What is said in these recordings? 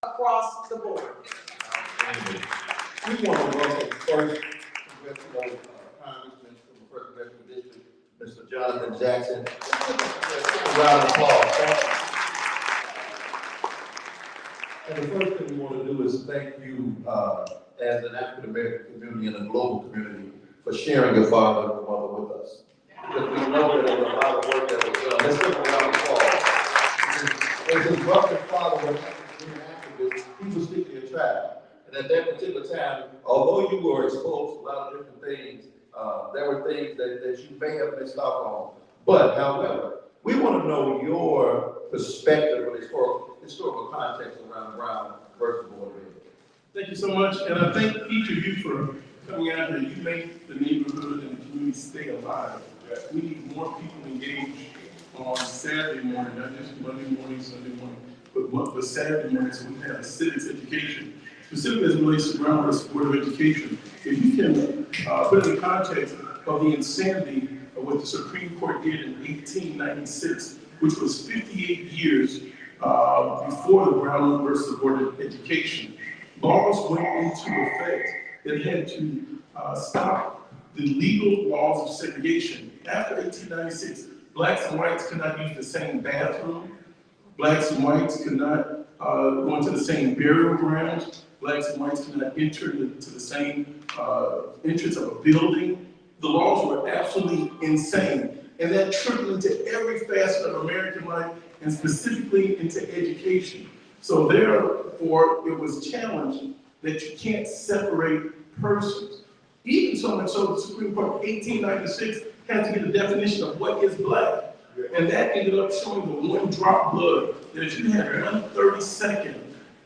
across the board. We want to welcome first Congressional Congressman from the First Congressional District, Mr. Jonathan Jackson. A round of applause. And the first thing we want to do is thank you as an African American community and a global community for sharing your father and mother with us. Because we know that there was a lot of work that was done. Let's give a round of applause. As his brother and father were African activists, he was deeply attracted. And at that particular time, although you were exposed to a lot of different things, there were things that you may have missed out on. But, however, we want to know your perspective or historical context around Brown versus Board of Education. Thank you so much, and I thank each of you for coming out here. You make the neighborhood and the community stay alive. We need more people engaged on Saturday morning, not just Monday morning, Sunday morning, but Saturday morning, so we can have a civics education. Specifically as it relates to Brown versus Board of Education, if you can put in the context of the insanity of what the Supreme Court did in 1896, which was 58 years before the Brown versus Board of Education, laws went into effect that had to stop the legal laws of segregation. After 1896, blacks and whites could not use the same bathroom. Blacks and whites could not go into the same burial grounds. Blacks and whites could not enter into the same entrance of a building. The laws were absolutely insane. And that trickled into every facet of American life, and specifically into education. So therefore, it was challenged that you can't separate persons. Even so much so, the Supreme Court, 1896, had to get a definition of what is black. And that ended up showing the one drop blood, that if you had 1/32nd,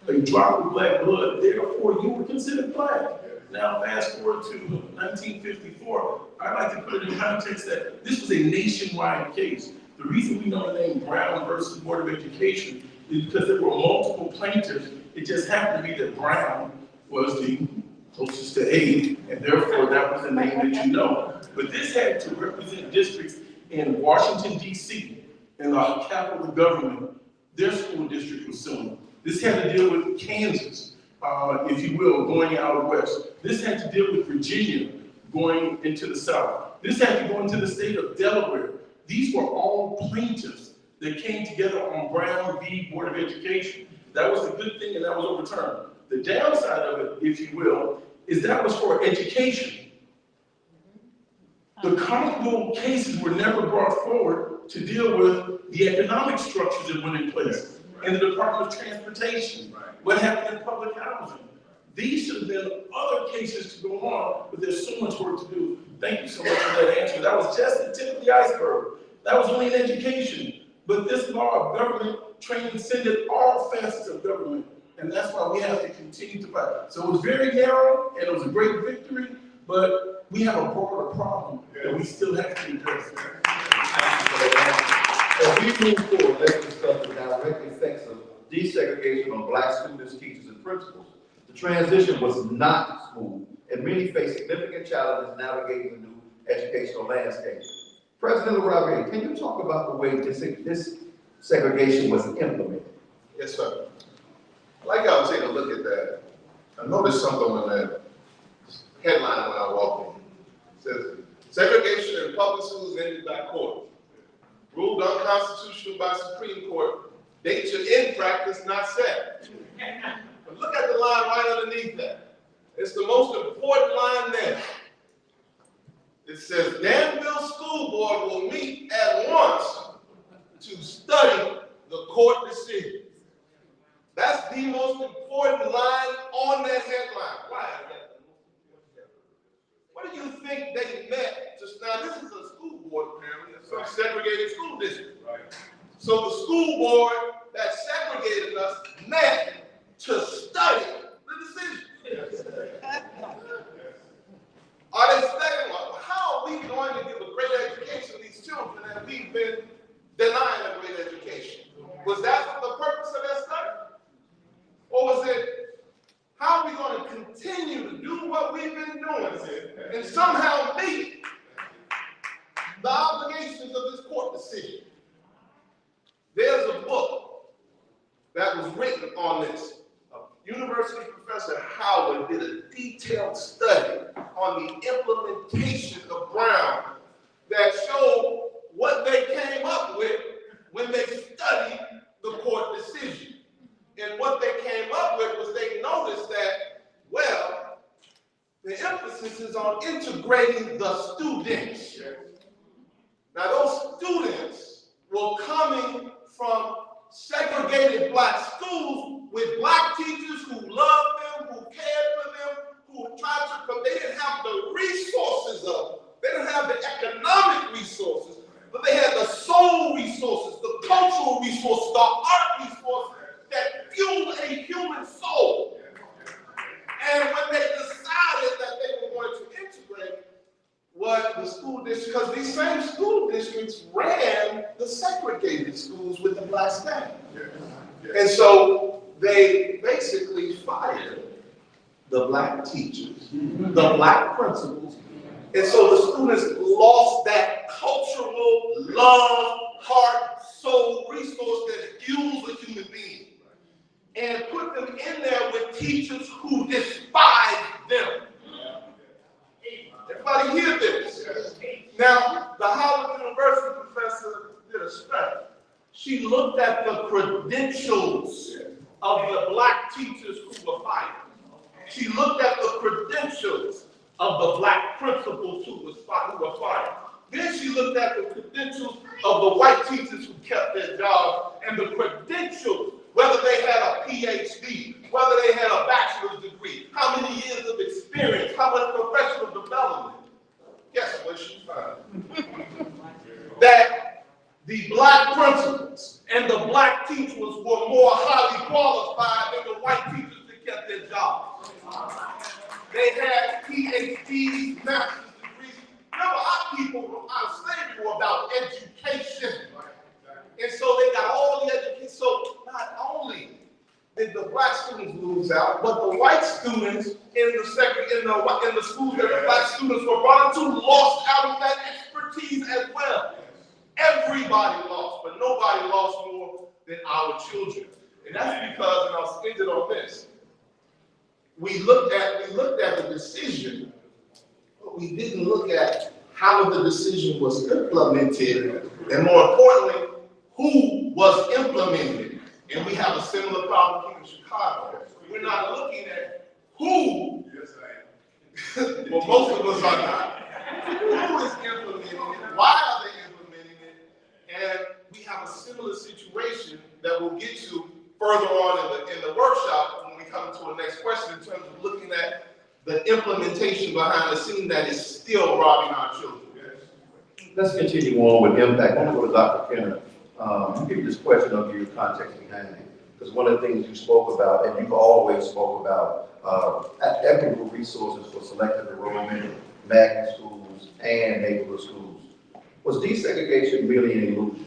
a drop of black blood, therefore you were considered black. Now fast forward to 1954, I like to put it in context that this was a nationwide case. The reason we know the name Brown versus Board of Education is because there were multiple plaintiffs. It just happened to be that Brown was the closest to A, and therefore that was the name that you know. But this had to represent districts in Washington, D.C., and the capital of the government. Their school district was suing. This had to deal with Kansas, if you will, going out west. This had to deal with Virginia, going into the south. This had to go into the state of Delaware. These were all plaintiffs that came together on Brown v. Board of Education. That was a good thing, and that was overturned. The downside of it, if you will, is that was for education. The comparable cases were never brought forward to deal with the economic structures that went in place in the Department of Transportation, what happened in public housing. These should have been other cases to go on, but there's so much work to do. Thank you so much for that answer. That was just the tip of the iceberg. That was only in education. But this law of government transcended all facets of government, and that's why we have to continue to fight. So it was very narrow, and it was a great victory, but we have a broader problem that we still have to address. As we move forward, let's discuss the direct effects of desegregation on black students, teachers, and principals. The transition was not smooth, and many face significant challenges navigating the new educational landscape. President LaRaviere, can you talk about the way this segregation was implemented? Yes, sir. I'd like y'all to take a look at that. I noticed something on that headline when I walked in. It says, segregation in public schools ended by court. Ruled unconstitutional by Supreme Court. Date should end practice, not set. But look at the line right underneath that. It's the most important line there. It says, Danville School Board will meet at once to study the court decision. That's the most important line on that headline. Why is that? What do you think they meant? Now, this is a school board, apparently, a segregated school district. Right. So the school board that segregated us met to study the decision. Are they studying? How are we going to give a great education to these children that we've been denying a great education? Was that the purpose of that study? Or was it, how are we going to continue to do what we've been doing and somehow meet the obligations of this court decision? There's a book that was written on this. University Professor Howard did a detailed study on the implementation of Brown that showed what they came up with when they studied the court decision. And what they came up with was they noticed that, well, the emphasis is on integrating the students. Now, those students were coming from segregated black schools with black teachers who loved them, who cared for them, who tried to, but they didn't have the resources they didn't have the economic resources, but they had the soul resources, the cultural resources, the art resources that fueled a human soul. And when they decided that they were going to integrate what the school district, because these same school districts ran the segregated schools with the black staff. And so they basically fired the black teachers, the black principals. And so the students lost that cultural love, heart, soul resource that fuels a human being, and put them in there with teachers who despise them. Everybody hear this? Now, the Howard University professor did a study. She looked at the credentials of the black teachers who were fired. She looked at the credentials of the black principals who were fired. Then she looked at the credentials of the white teachers who kept their jobs, and the credentials, whether they had a PhD, whether they had a bachelor's degree, how many years of experience, how much professional development. Guess what she found? That the black principals and the black teachers were more highly qualified than the white teachers that kept their jobs. They had PhDs, master's degrees. Remember, our people out of slavery were about education. And so they got all the education. So not only did the black students lose out, but the white students in the schools that the black students were brought into lost out of that expertise as well. Everybody lost, but nobody lost more than our children. And that's because, and I'll end it on this, we looked at the decision, but we didn't look at how the decision was implemented, and more importantly, who was implementing it. And we have a similar problem here in Chicago. We're not looking at who, well, most of us are not. Who is implementing it? Why are they implementing it? And we have a similar situation that we'll get to further on in the workshop when we come to the next question, in terms of looking at the implementation behind the scene that is still robbing our children. Let's continue on with impact. I want to go to Dr. Kenner. You give this question of your context behind it, because one of the things you spoke about, and you've always spoke about, equitable resources for selective enrollment, magnet schools, and neighborhood schools. Was desegregation really an illusion?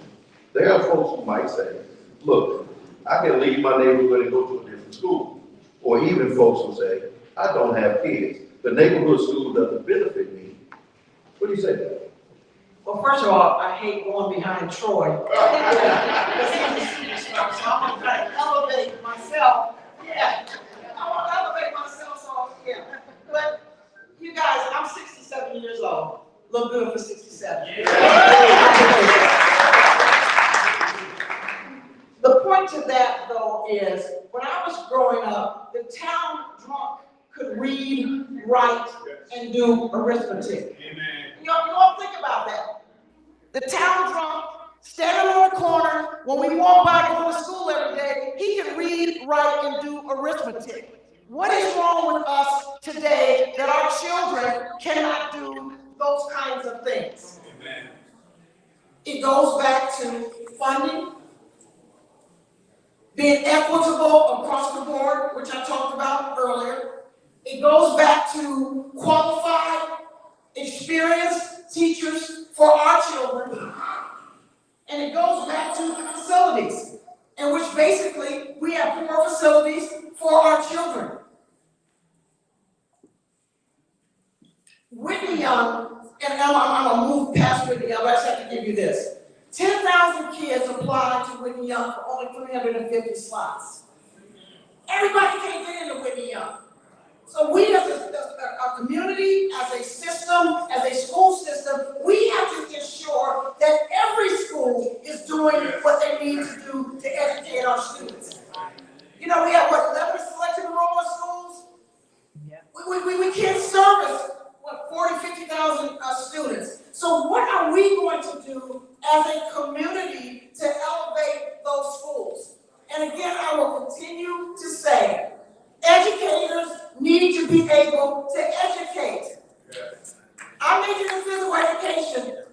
There are folks who might say, look, I can leave my neighborhood and go to a different school. Or even folks who say, I don't have kids. The neighborhood school doesn't benefit me. What do you say to that? Well, first of all, I hate going behind Troy. Because he's a superstar, so I'm going to elevate myself. Yeah, I want to elevate myself, so yeah. But you guys, I'm 67 years old. Look good for 67. Yeah. The point to that, though, is when I was growing up, the town drunk could read, write, and do arithmetic. Amen. You all think about that. The town drunk, standing on the corner, when we walk by going to school every day, he can read, write, and do arithmetic. What is wrong with us today that our children cannot do those kinds of things? Amen. It goes back to funding, being equitable across the board, which I talked about earlier. It goes back to qualified, experienced teachers for our children. And it goes back to facilities, in which basically we have poor facilities for our children. Whitney Young, and I'm going to move past Whitney Young, but I just have to give you this. 10,000 kids applied to Whitney Young for only 350 slots. Everybody can't get into Whitney Young. So we as a community, as a system, as a school system, we have to ensure that every school is doing what they need to do to educate our students. You know, we have, what, 11 selective enrollment schools? We can't service, what, 40, 50,000 students. So what are we going to do as a community to elevate those schools? And again, I will continue to say, educators need to be able to educate. I majored in physical education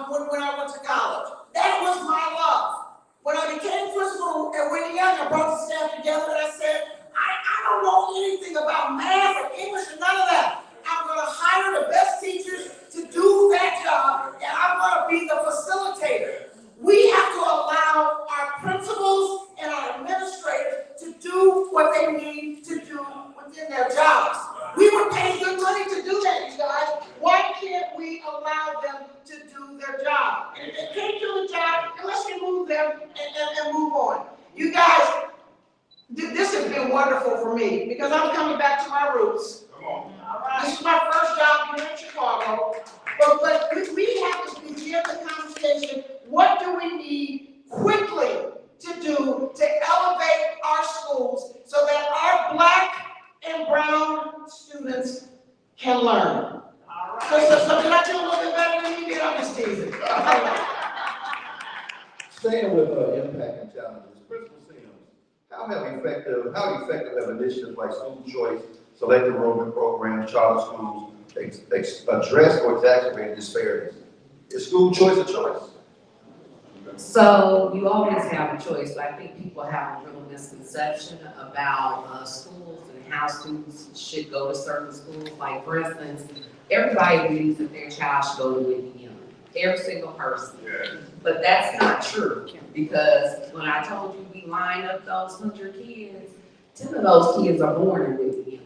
when I went to college. That was my love. When I became principal at Whitney Young, I brought the staff together and I said, I don't know anything about math or English or none of that. I'm going to hire the best teachers to do that job, and I'm going to be the facilitator. We have to allow our principals and our administrators to do what they need to do within their jobs. We were paying good money to do that, you guys. Why can't we allow them to do their job? And if they can't do the job, then let's remove them and move on. You guys, this has been wonderful for me because I'm coming back to my roots. Come on. All right. This is my first job here in Chicago. But we have to begin the conversation. What do we need quickly to do to elevate our schools so that our Black and brown students can learn? All right. So can I do a little bit better than you did? I'm just teasing. Staying with impact and challenges, Principal Sims, how effective have initiatives like school choice, selective enrollment programs, charter schools address or exacerbate disparities? Is school choice a choice? So you always have a choice, but I think people have a real misconception about schools and how students should go to certain schools. Like, for instance, everybody believes that their child should go to Whitney Young, every single person. Yeah. But that's not true, because when I told you we line up those 100 kids, 10 of those kids are born in Whitney Young.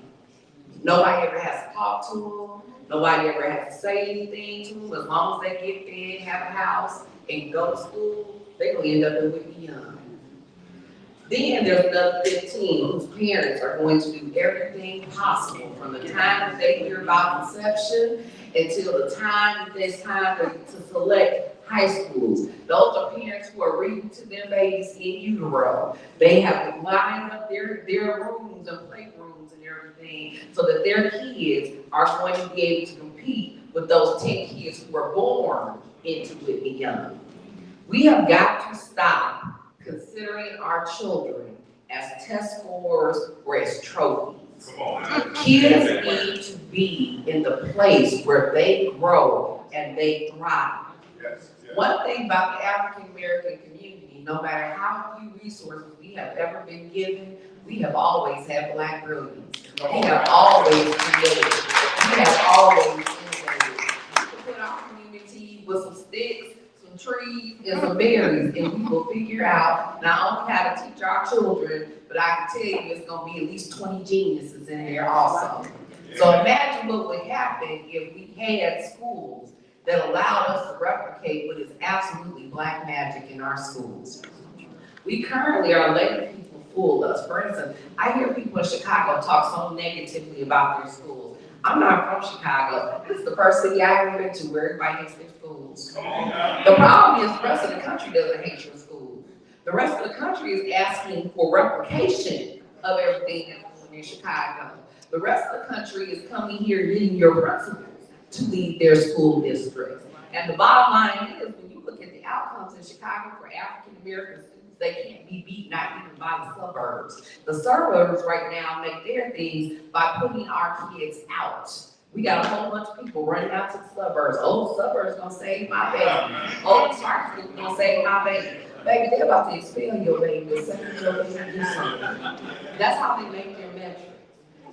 Nobody ever has to talk to them. Nobody ever has to say anything to them. As long as they get fed, have a house, and go to school, they're going to end up in Whitney Young. Then there's another 15 whose parents are going to do everything possible from the time that they hear about conception until the time that there's time to select high schools. Those are parents who are reading to their babies in utero. They have to line up their rooms and playrooms and everything so that their kids are going to be able to compete with those 10 kids who were born into Whitney Young. We have got to stop considering our children as test scores or as trophies. Kids need to be in the place where they grow and they thrive. One thing about the African American community, no matter how few resources we have ever been given, we have always had Black brilliance. We have always created. We have always innovated. We can put our community with some sticks, some trees, and some berries, and we will figure out not only how to teach our children, but I can tell you it's going to be at least 20 geniuses in there also. So imagine what would happen if we had schools that allowed us to replicate what is absolutely Black magic in our schools. We currently are letting people fool us. For instance, I hear people in Chicago talk so negatively about their schools. I'm not from Chicago. This is the first city I ever been to where everybody hates their schools. The problem is the rest of the country doesn't hate your schools. The rest of the country is asking for replication of everything that's going in Chicago. The rest of the country is coming here getting your principals to lead their school districts. And the bottom line is, when you look at the outcomes in Chicago for African American students, they can't be beat, not even by the suburbs. The suburbs right now make their things by putting our kids out. We got a whole bunch of people running out to the suburbs. Oh, the suburbs gonna save my baby. Oh, the smart school's gonna save my baby. Baby, they're about to expel your baby the second your baby do something. That's how they make their metrics.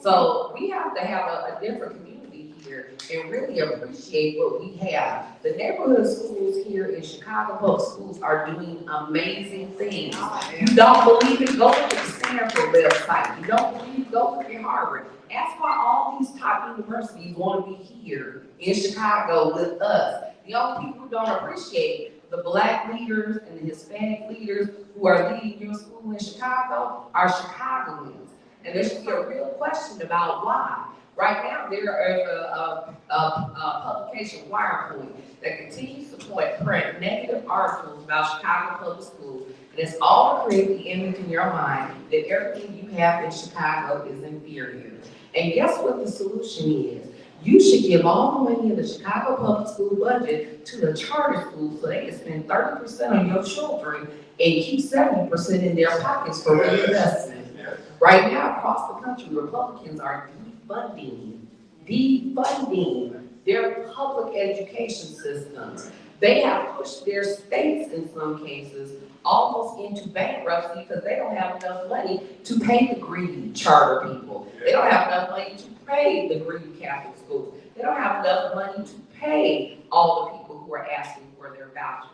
So we have to have a different community here and really appreciate what we have. The neighborhood schools here in Chicago public schools are doing amazing things. You don't believe it? Go look at the Stanford website. You don't believe it? Go look at Harvard. That's why all these top universities want to be here in Chicago with us, The only people who don't appreciate the Black leaders and the Hispanic leaders who are leading your school in Chicago are Chicagoans. And there should be a real question about why. Right now, there is a publication, Wirepoint, that continues to print negative articles about Chicago public schools. And it's all to create the image in your mind that everything you have in Chicago is inferior. And guess what the solution is? You should give all the money in the Chicago public school budget to the charter schools so they can spend 30% on your children and keep 70% in their pockets for reinvestment. Right now, across the country, Republicans are defunding their public education systems. They have pushed their states, in some cases, almost into bankruptcy because they don't have enough money to pay the greedy charter people. They don't have enough money to pay the greedy Catholic schools. They don't have enough money to pay all the people who are asking for their vouchers.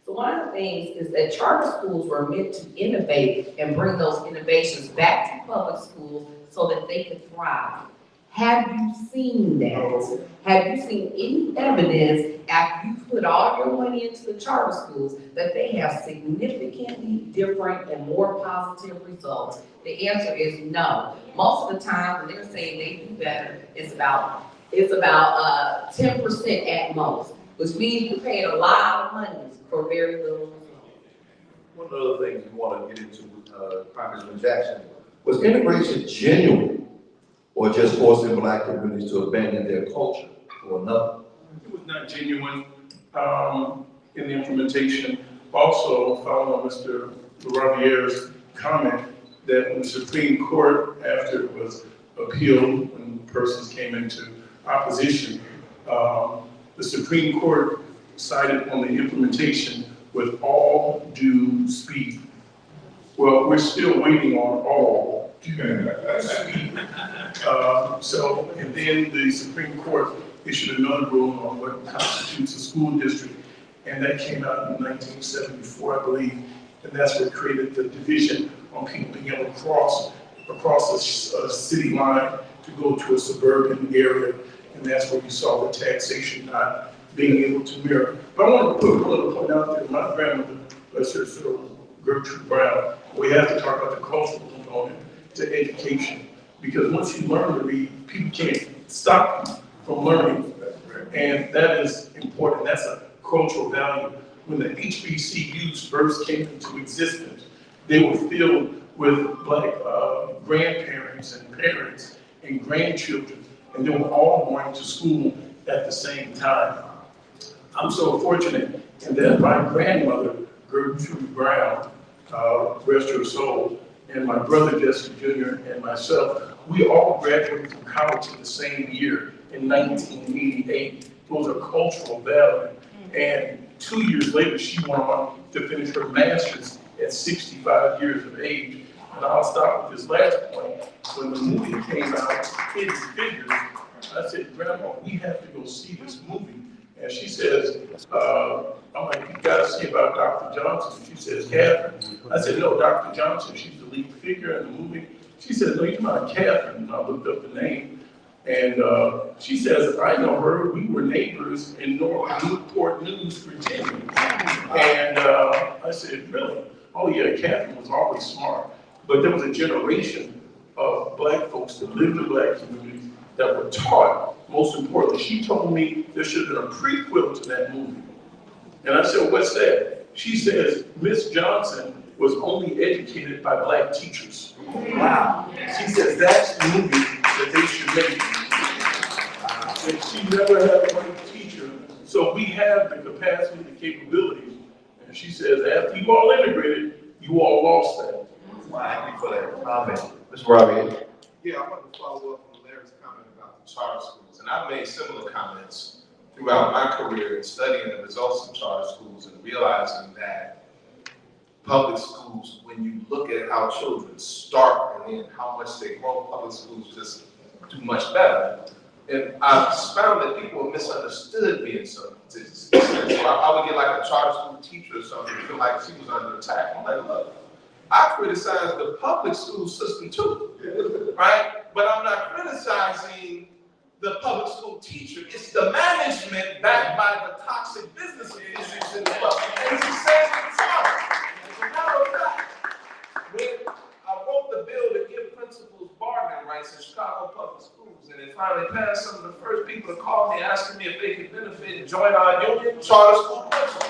So one of the things is that charter schools were meant to innovate and bring those innovations back to public schools so that they could thrive. Have you seen that? Have you seen any evidence after you put all your money into the charter schools that they have significantly different and more positive results? The answer is no. Most of the time when they're saying they do better, it's about 10% at most, which means you're paying a lot of money for very little results. One of the other things we want to get into, Congressman Jackson, was integration genuine or just forcing Black communities to abandon their culture or another? It was not genuine in the implementation. Also, following on Mr. Lavier's comment that when the Supreme Court, after it was appealed, when persons came into opposition, the Supreme Court sided on the implementation with all due speed. Well, we're still waiting on all due speed. And then the Supreme Court issued another ruling on what constitutes a school district, and that came out in 1974, I believe, and that's what created the division on people being able to cross across a city line to go to a suburban area, and that's where you saw the taxation not being able to mirror. But I want to put a little point out there. My grandmother, bless her soul, Gertrude Brown, we have to talk about the cultural component to education, because once you learn to read, people can't stop you from learning, and that is important. That's a cultural value. When the HBCUs first came into existence, they were filled with Black grandparents and parents and grandchildren, and they were all going to school at the same time. I'm so fortunate in that my grandmother, Gertrude Brown, rest her soul, and my brother Jesse Jr. and myself, we all graduated from college in the same year in 1988. Those are cultural value. And 2 years later, she went on to finish her master's at 65 years of age. And I'll stop with this last point. When the movie came out, Hidden Figures, I said, Grandma, we have to go see this movie. And she says, I'm like, you gotta see about Dr. Johnson. She says, Catherine. I said, no, Dr. Johnson, she's the lead figure in the movie. She said, no, you're not Catherine. And I looked up the name. And she says, I know her. We were neighbors in Newport News, Virginia. And I said, really? Oh yeah, Catherine was always smart. But there was a generation of Black folks that lived in Black communities that were taught, most importantly. She told me there should have been a prequel to that movie. And I said, what's that? She says, Miss Johnson was only educated by Black teachers. Wow. She says, that's the movie that they should make. And she never had a white teacher. So we have the capacity, the capabilities. And she says, after you all integrated, you all lost that. Thank you for that comment. Mr. Robbie. Yeah, I want to follow up on Larry's comment about the charter schools. And I've made similar comments throughout my career in studying the results of charter schools and realizing that public schools, when you look at how children start and then how much they grow, public schools just do much better. And I've found that people have misunderstood me in some instances. So I would get like a charter school teacher or something, feel like she was under attack. I'm like, look, I criticize the public school system too, right? But I'm not criticizing the public school teacher. It's the management backed by the toxic business officials in the public. And it's the same with Charter. As a matter of fact, when I wrote the bill to give principals bargaining rights in Chicago public schools, and it finally passed, some of the first people to call me asking me if they could benefit and join our union, charter school principals.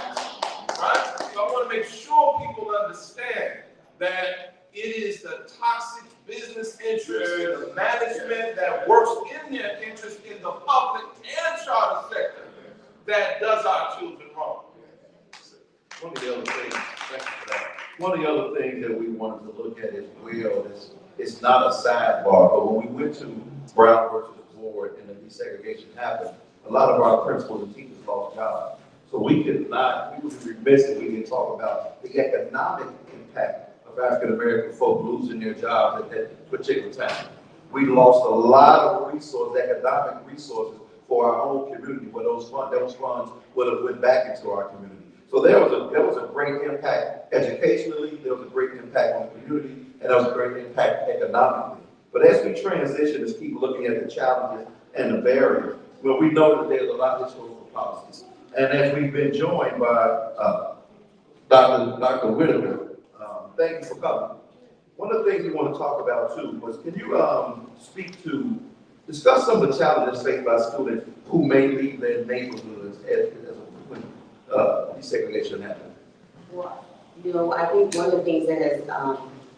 Right? So I want to make sure people understand that it is the toxic business interest in the management that works in their interest in the public and charter sector that does our children wrong. One of the other things, thank you for that. One of the other things that we wanted to look at as well is, it's not a sidebar, but when we went to Brown versus Board and the desegregation happened, a lot of our principals and teachers lost jobs. So we would be remiss if we didn't talk about the economic impact of African American folk losing their jobs at that particular time. We lost a lot of resources, economic resources for our own community, where those funds would have went back into our community. So there was a great impact educationally, there was a great impact on the community, and there was a great impact economically. But as we transition and keep looking at the challenges and the barriers, well, we know that there's a lot of historical policies. And as we've been joined by Dr. Whitaker, thank you for coming. One of the things we want to talk about too was, can you discuss some of the challenges faced by students who may leave their neighborhoods when desegregation happens? Well, I think one of the things that has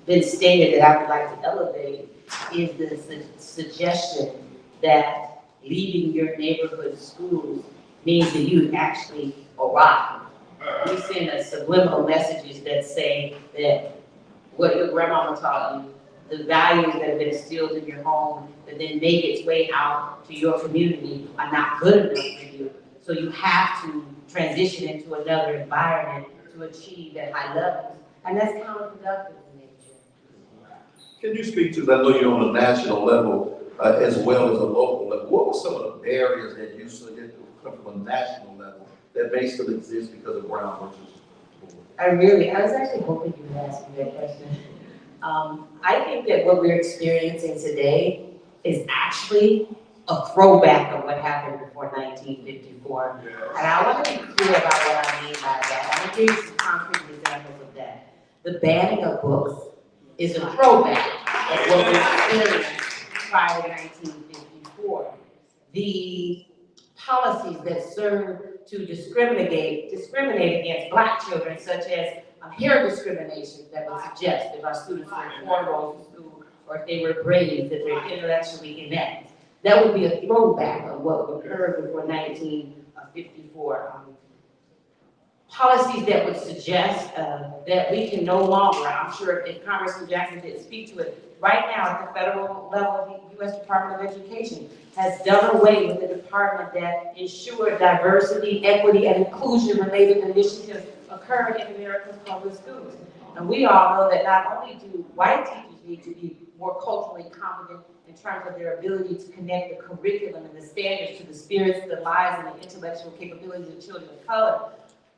been stated that I would like to elevate is the suggestion that leaving your neighborhood schools means that you actually arrive. We send us subliminal messages that say that what your grandmama taught you, the values that have been instilled in your home, that then make its way out to your community are not good enough for you. So you have to transition into another environment to achieve at high levels. And that's counterproductive in nature. Can you speak to, I know you're on a national level as well as a local level, what were some of the barriers that you saw that come from a national level that may still exist because of Brown versus Board? I was actually hoping you would ask me that question. I think that what we're experiencing today is actually a throwback of what happened before 1954. And I want to be clear about what I mean by that. I'm going to give you some concrete examples of that. The banning of books is a throwback of what we experienced prior to 1954. The policies that serve to discriminate against Black children, such as hair discrimination that would suggest if our students were cornrows in school or if they were braids, that they're intellectually inept. That would be a throwback of what occurred before 1954. Policies that would suggest that we can no longer, I'm sure if Congressman Jackson didn't speak to it, right now at the federal level, the U.S. Department of Education has done away with the department that ensured diversity, equity, and inclusion-related initiatives occur in America's public schools. And we all know that not only do white teachers need to be more culturally competent in terms of their ability to connect the curriculum and the standards to the spirits, the lives, and the intellectual capabilities of children of color,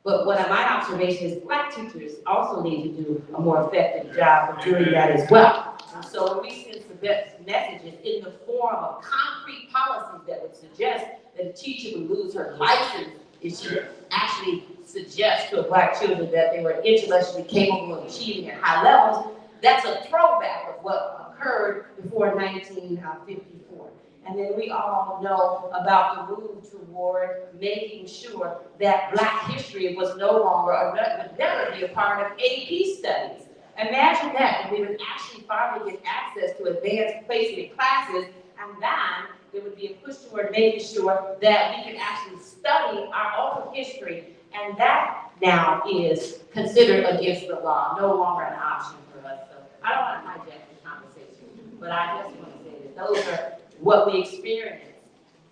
but my observation is Black teachers also need to do a more effective job of doing that as well. And so when we send some messages in the form of concrete policies that would suggest that a teacher would lose her license if she actually suggests to Black children that they were intellectually capable of achieving at high levels, that's a throwback of what occurred before 1954. And then we all know about the move toward making sure that Black history was no longer, or would never be a part of AP studies. Imagine that we would actually finally get access to advanced placement classes, and then there would be a push toward making sure that we could actually study our own history, and that now is considered against the law, no longer an option for us. So I don't want to hijack the conversation, but I just want to say that those are what we experienced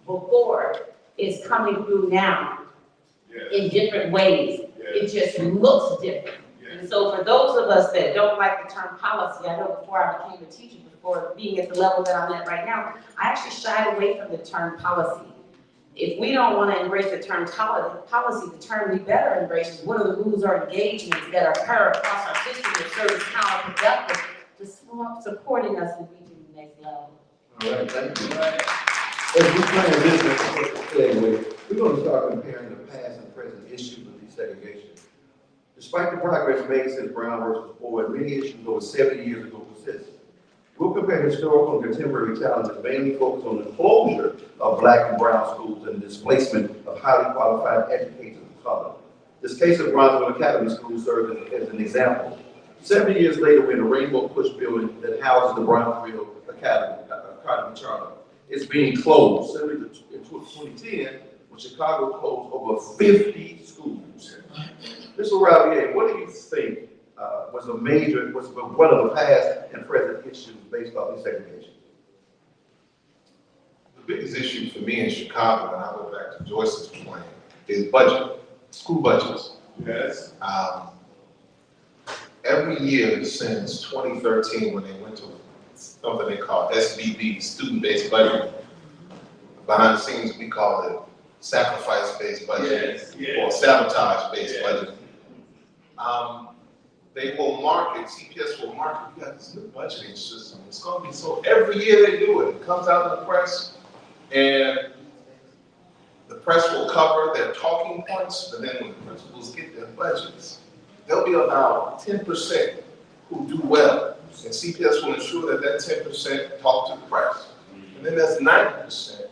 before is coming through now in different ways. It just looks different. And so for those of us that don't like the term policy, I know before I became a teacher, before being at the level that I'm at right now, I actually shied away from the term policy. If we don't want to embrace the term policy, the term we better embrace is what are the rules or engagements that occur across our system that serve as counterproductive to supporting us in reaching the next level. All right, thank you. As we transition, we're going to start comparing the past and present issues of desegregation. Despite the progress made since Brown versus Boyd, many issues over 70 years ago persist. We'll compare historical and contemporary challenges, mainly focused on the closure of Black and brown schools and displacement of highly qualified educators of color. This case of Bronzeville Academy School serves as an example. 70 years later, we're in a rainbow push building that houses the Bronzeville Academy Charter. It's being closed. Similar to in 2010, when Chicago closed over 50 schools. Mr. Ravier, what do you think was one of the past and present issues based on desegregation? The biggest issue for me in Chicago, and I go back to Joyce's point, is budget, school budgets. Yes. Every year since 2013, when they went to something they call SBB, student-based budget, behind the scenes we call it sacrifice-based budget, or sabotage-based budget. They will market, CPS will market, you got this new budgeting system. It's going to be so, every year they do it. It comes out in the press, and the press will cover their talking points, but then when the principals get their budgets, there'll be about 10% who do well. And CPS will ensure that that 10% talk to the press. And then there's 90%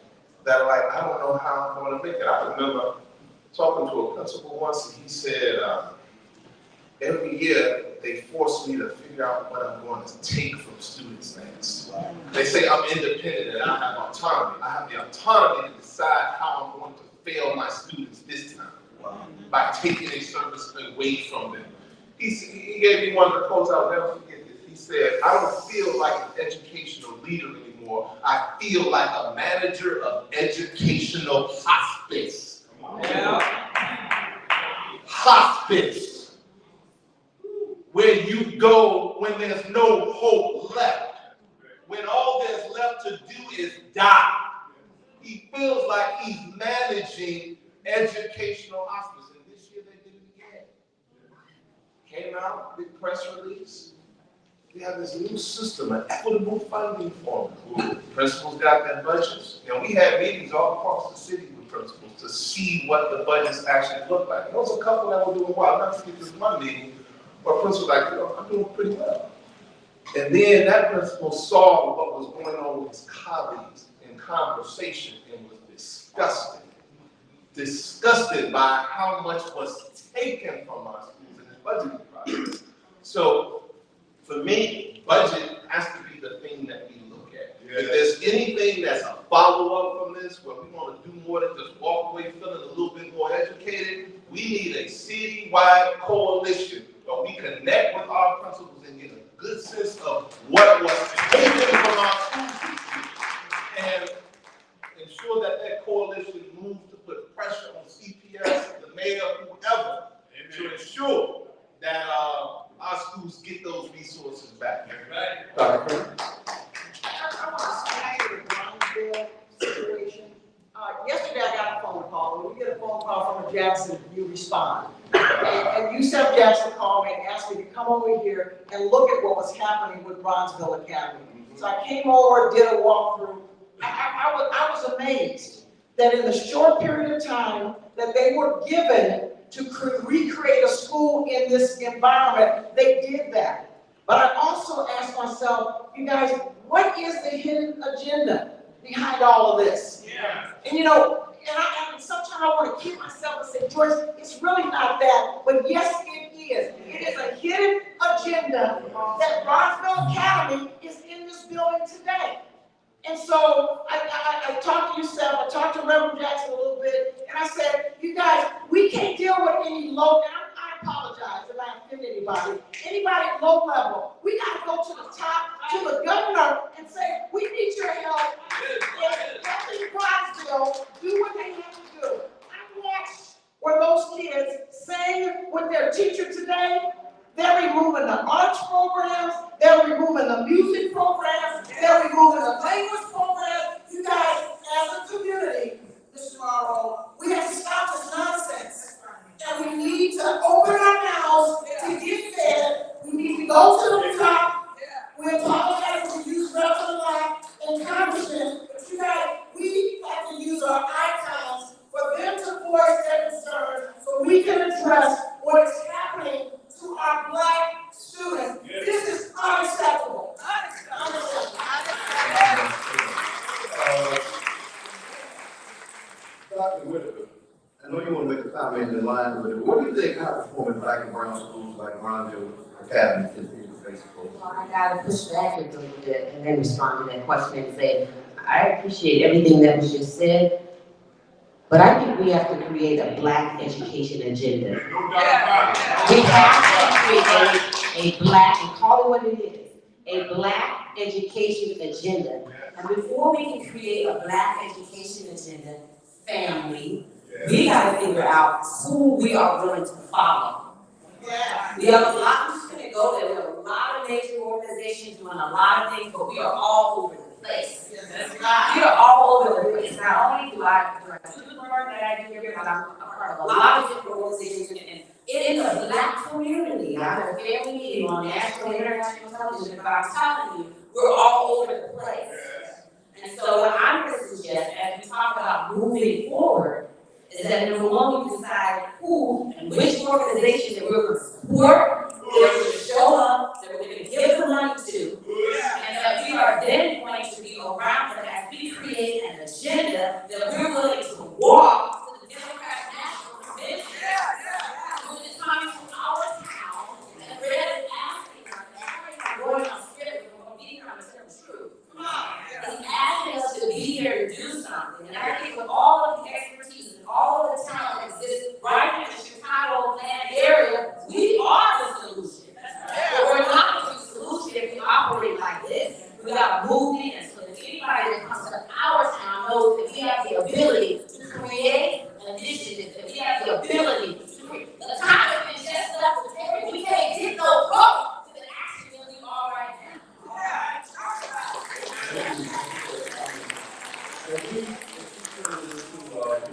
that are like, I don't know how I'm going to make it. I remember talking to a principal once, and he said, every year they force me to figure out what I'm going to take from students next. They say I'm independent and I have autonomy. I have the autonomy to decide how I'm going to fail my students this time by taking a service away from them. He gave me one of the quotes, I'll never forget this. He said, I don't feel like an educational leader anymore. I feel like a manager of educational hospice. Hospice. Where you go when there's no hope left. When all there's left to do is die. He feels like he's managing educational hospice. And this year they did it again. Came out, big press release. We have this new system, an equitable funding formula. Principals got their budgets. And we had meetings all across the city with principals to see what the budgets actually look like. And there was a couple that were doing well. I'll never forget this one meeting where principal was like, you know, I'm doing pretty well. And then that principal saw what was going on with his colleagues in conversation and was disgusted. Disgusted by how much was taken from our schools in this budgeting process. So for me, budget has to be the thing that we look at. If there's anything that's a follow-up from this, where we want to do more than just walk away feeling a little bit more educated, we need a citywide coalition where we connect with our principals and get a good sense of what was taken from our schools and ensure that that coalition moves to put pressure on CPS, the mayor, whoever, to ensure that our schools get those resources back. Dr. I want to snag the Brownsville situation. Yesterday I got a phone call. When you get a phone call from a Jackson, you respond. And USF Jackson called me and asked me to come over here and look at what was happening with Bronzeville Academy. So I came over, did a walkthrough. I was amazed that in the short period of time that they were given to recreate a school in this environment, they did that. But I also asked myself, you guys, what is the hidden agenda behind all of this? Yeah. And you know, and sometimes I want to keep myself and say, Joyce, it's really not that, but yes, it is. It is a hidden agenda that Bronzeville Academy is in this building today. And so I talked to yourself, I talked to Reverend Jackson a little bit, and I said, you guys, we can't deal with any low, and I apologize if I offend anybody low level. We got to go to the top, to the governor, and say, we need your help. And helping Bronzeville do what they have to do. I watched where those kids sang with their teacher today. They're removing the arts programs, they're removing the music programs, they're removing the language programs. You guys, as a community, Mr. Morrow, we have to stop this nonsense. And we need to open our mouths to get fed. We need to go to the top. We apologize for use of a lot and Congressman, but you guys, we us what is happening to our black students. This is unacceptable. Dr. Whitaker, I know you want to make a comment in line with it. What do you think high performing black and brown schools like Granville Academy can be facing? Well, I gotta push back a little bit and then respond to that question and say, I appreciate everything that was just said, but I think we have to create a black education agenda. We have to create a black, and call it what it is, a black education agenda. And before we can create a black education agenda, family, we gotta figure out who we are willing to follow. We have a lot, I'm just gonna go there, we have a lot of major organizations doing a lot of things, but we are all over the place. We are all over the place. Not only do I do the work that I do here, but I'm a part of a lot of different organizations and in the black community. I have a family meeting on national and international television, but I'm telling you, we're all over the place. And so what I'm gonna suggest, as we talk about moving forward, is that number one, we decide who and which organization that we're gonna support, that we're gonna show up, that we're gonna give the money to, and that we are then going to be around it as we create an agenda that we're willing to walk to the Democratic National Convention. When it's coming to our town, and we're asking us, going on spirit, we're gonna be here on the truth. Come on. He's asking us to be here to do something, and I think with all of the expertise and all of the talent that exists right in the Chicago land area, we are the solution. But we're not the solution if we operate like this. We got movement, and so that anybody that comes to our town knows that we have the ability to create initiatives, that we have the ability to create. The time has been just left to take. We can't get no vote to the action that we are right now.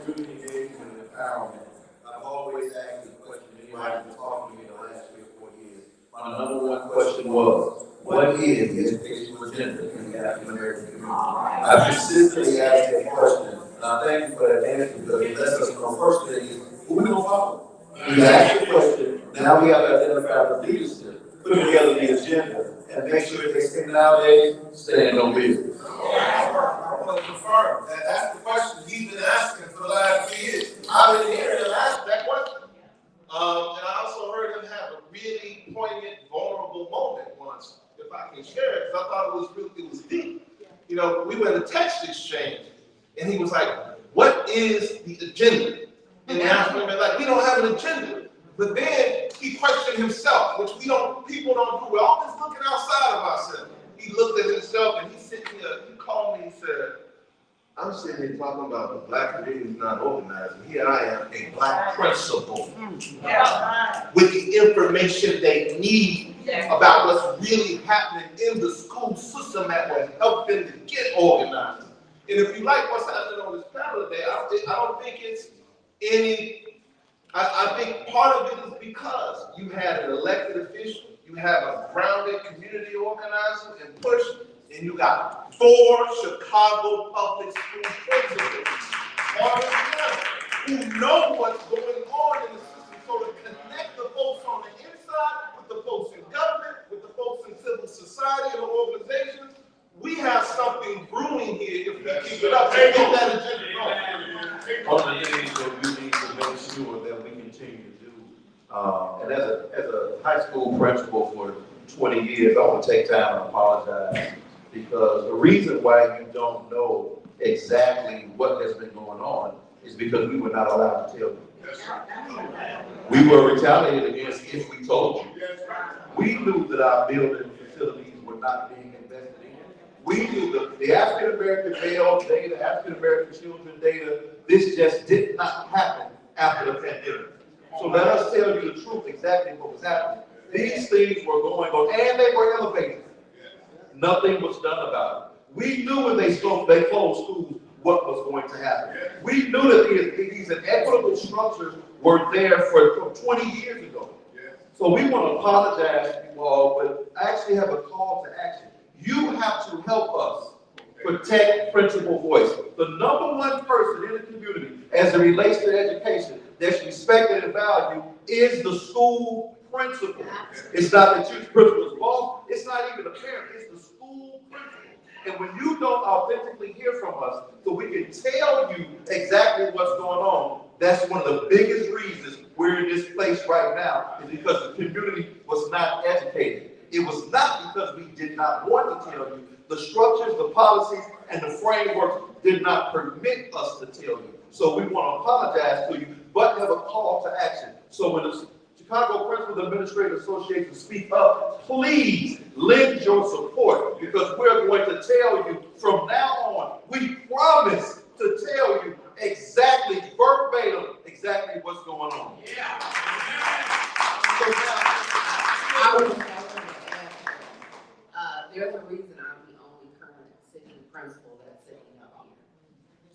Community engagement and empowerment. I've always asked this question, anybody who's talked to me in the last 3 or 4 years. My number one question was, what is the educational agenda in the African American community? I've consistently asked that question, and I thank you for that answer because it lets us know first thing is, who we gonna follow? We asked the question, now we have to identify the leadership, put together the agenda, and make sure that they stay nowadays, stay in no business. I want to confirm that that's the question he's been asking for the last 3 years. I've been hearing him ask that question. And I also heard him have a really poignant, vulnerable moment once, if I can share it, because I thought it was deep. You know, we were in a text exchange, and he was like, what is the agenda? And the African American, like, we don't have an agenda. But then he questioned himself, which people don't do. We're always looking outside of ourselves. He looked at himself and he called me and said, I'm sitting here talking about the black community is not organized. And here I am, a black principal, with the information they need about what's really happening in the school system that will help them to get organized. And if you like what's happening on this panel today, I don't think it's I think part of it is because you had an elected official, you have a grounded community organizer and push, and you got 4 Chicago public school principals on this panel who know what's going on in the system, so to connect the folks on the inside with the folks in government, with the folks in civil society and organizations. We have something brewing here if we keep it up. Get that agenda going. One of the things that we need to make sure that we continue to do, and as a high school principal for 20 years, I want to take time and apologize because the reason why you don't know exactly what has been going on is because we were not allowed to tell you. We were retaliated against if we told you. We knew that our building facilities were not being invested in. We knew that the African American male data, African American children data, this just did not happen after the pandemic. So let us tell you the truth, exactly what was happening. These things were going on, and they were elevated. Nothing was done about it. We knew when they closed schools what was going to happen. We knew that these inequitable structures were there for 20 years ago. So we want to apologize to you all, but I actually have a call to action. You have to help us protect principal voice. The number one person in the community as it relates to education that's respected and valued is the school principal. It's not the teacher principal's boss, it's not even the parent, it's the school principal. And when you don't authentically hear from us, so we can tell you exactly what's going on, that's one of the biggest reasons we're in this place right now, is because the community was not educated. It was not because we did not want to tell you. The structures, the policies, and the frameworks did not permit us to tell you. So we want to apologize to you, but have a call to action. So when the Chicago Principal Administrative Association speak up, please lend your support, because we're going to tell you from now on, we promise to tell you exactly, verbatim, exactly what's going on. Yeah. So now, There's a reason I'm the only current sitting principal that's sitting up here.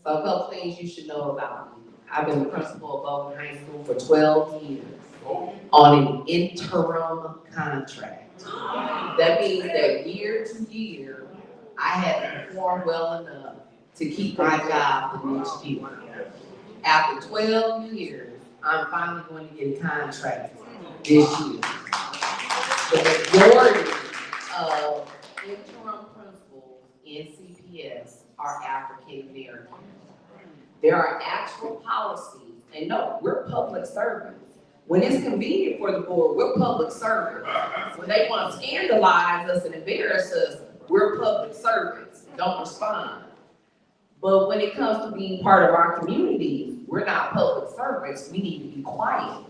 So a couple things you should know about me. I've been the principal of Bowman High School for 12 years on an interim contract. That means that year to year, I had to perform well enough to keep my job the next year. After 12 years, I'm finally going to get a contract this year. The majority of interim principals in CPS are African American. There are actual policies, and no, we're public servants. When it's convenient for the board, we're public servants. When they want to scandalize us and embarrass us, we're public servants, don't respond. But when it comes to being part of our community, we're not public servants, we need to be quiet.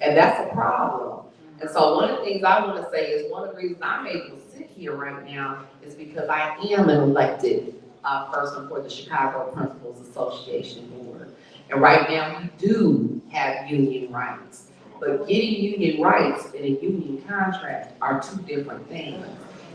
And that's a problem. And so one of the things I want to say is one of the reasons I'm able to sit here right now is because I am an elected person for the Chicago Principals Association Board. And right now we do have union rights. But getting union rights and a union contract are two different things.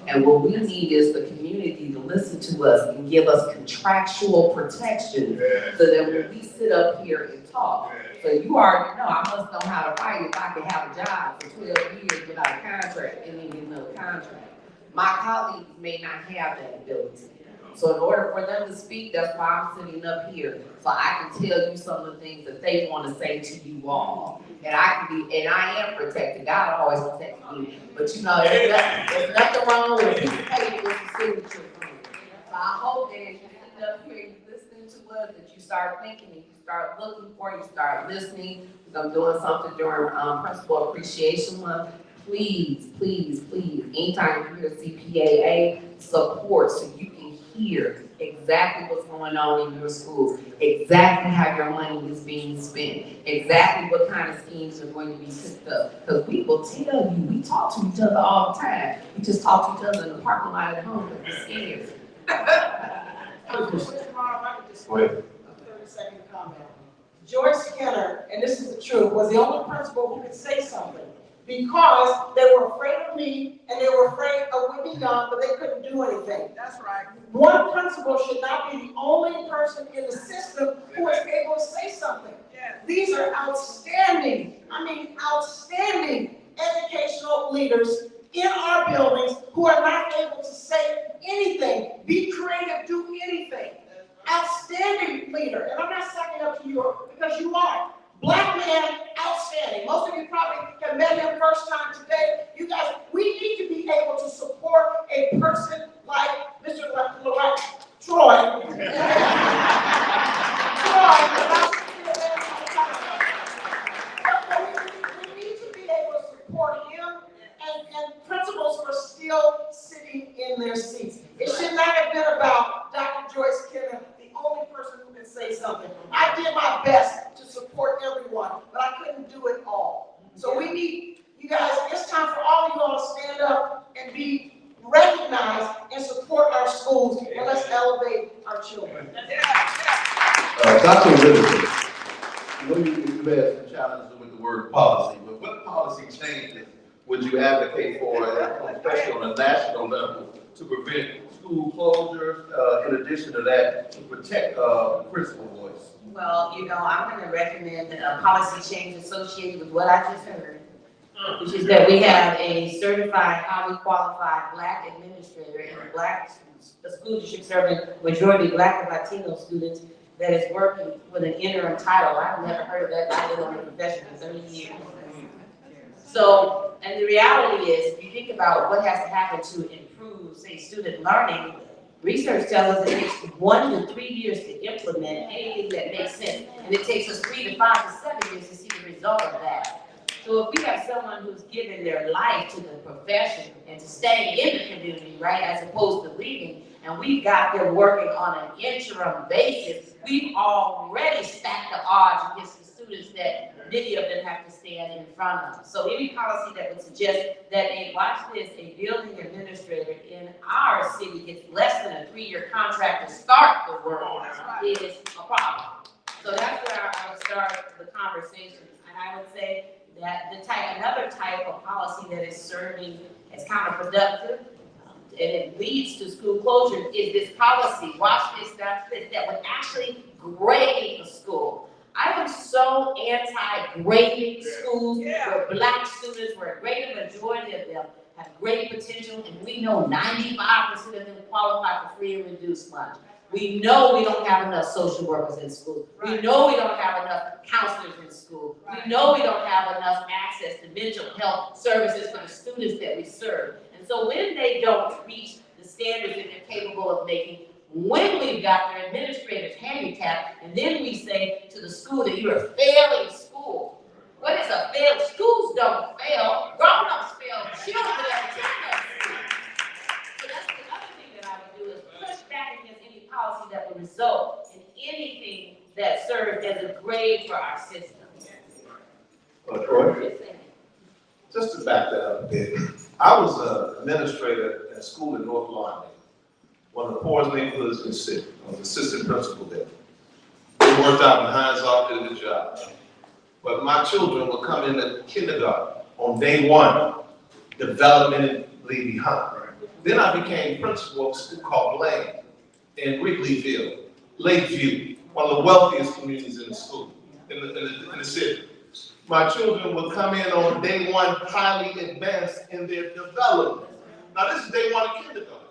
And what we need is the community to listen to us and give us contractual protection so that when we sit up here and talk, so you already know I must know how to fight if I can have a job for 12 years without a contract and then get another contract. My colleagues may not have that ability. So in order for them to speak, that's why I'm sitting up here. So I can tell you some of the things that they want to say to you all. And I am protected. God always protects me. But you know, there's nothing wrong with a piece of paper with a signature from it. So I hope that as you sit up here, you listening to us, that you start thinking and you start looking for it, you start listening. I'm doing something during Principal Appreciation Month. Please, please, please, anytime you hear CPAA, support so you can hear exactly what's going on in your schools, exactly how your money is being spent, exactly what kind of schemes are going to be picked up. Because we will tell you, we talk to each other all the time. We just talk to each other in the parking lot at home because we're scared. Tomorrow, I could just a 30-second comment. George Skinner, and this is the truth, was the only principal who could say something because they were afraid of me and they were afraid of Whitney Young, but they couldn't do anything. That's right. One principal should not be the only person in the system who is able to say something. Yes. These are outstanding, outstanding educational leaders in our buildings who are not able to say anything, be creative, do anything. Outstanding leader, and I'm not sucking up to you because you are. Black man, outstanding. Most of you probably have met him first time today. You guys, we need to be able to support a person like Mr. Troy. We need to be able to support him and principals who are still sitting in their seats. It should not have been about Dr. Joyce Kenner, the only person who can say something. I did my best to support everyone, but I couldn't do it all. So we need, you guys, it's time for all of you all to stand up and be recognized and support our schools, and let's elevate our children. Dr. Livingston, you've had some challenges with the word policy, but what policy changes would you advocate for, especially on a national level, to prevent school closures, in addition to that, to protect principal voice? Well, I'm going to recommend a policy change associated with what I just heard, which is that we have a certified, highly qualified Black administrator in a school district serving majority Black and Latino students that is working with an interim title. I've never heard of that. I've been on the profession for 30 years. So, and the reality is, if you think about what has to happen to improve, say, student learning, research tells us it takes 1 to 3 years to implement anything that makes sense. And it takes us 3 to 5 to 7 years to see the result of that. So if we have someone who's given their life to the profession and to staying in the community, right, as opposed to leaving, and we've got them working on an interim basis, we've already stacked the odds against the students that many of them have to stand in front of. So any policy that would suggest that a building administrator in our city gets less than a 3-year contract to start the work is a problem. So that's where I would start the conversation. And I would say that another type of policy that is serving as counterproductive and it leads to school closure is this policy, watch this, that's this, that would actually grade the school. I am so anti-grading schools where Black students, where a greater majority of them have great potential, and we know 95% of them qualify for free and reduced lunch. We know we don't have enough social workers in schools. We know we don't have enough counselors in school. We know we don't have enough access to mental health services for the students that we serve. And so when they don't reach the standards that they're capable of making, when we've got their administrators handicapped, and then we say to the school that you're a failing school. What is a fail? Schools don't fail. Grown-ups fail. Children attend. So that's the other thing that I would do is push back against any policy that would result in anything that serves as a grade for our system. Troy? Just to back that up a bit, I was an administrator at a school in North London, one of the poorest neighborhoods in the city. I was assistant principal there. It worked out and Hines off did a good job. But my children would come into kindergarten on day 1, developmentally behind. Then I became principal of a school called Blaine in Wrigleyville, Lakeview, one of the wealthiest communities in the school, in the city. My children would come in on day 1 highly advanced in their development. Now this is day 1 of kindergarten.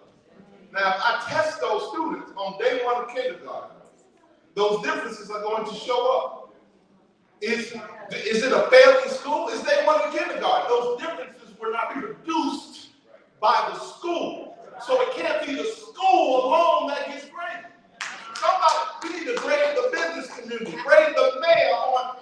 Now if I test those students on day 1 of kindergarten, those differences are going to show up. Is it a failing school? It's day 1 of kindergarten. Those differences were not produced by the school. So it can't be the school alone that gets graded. We need to grade the business community, grade the mayor on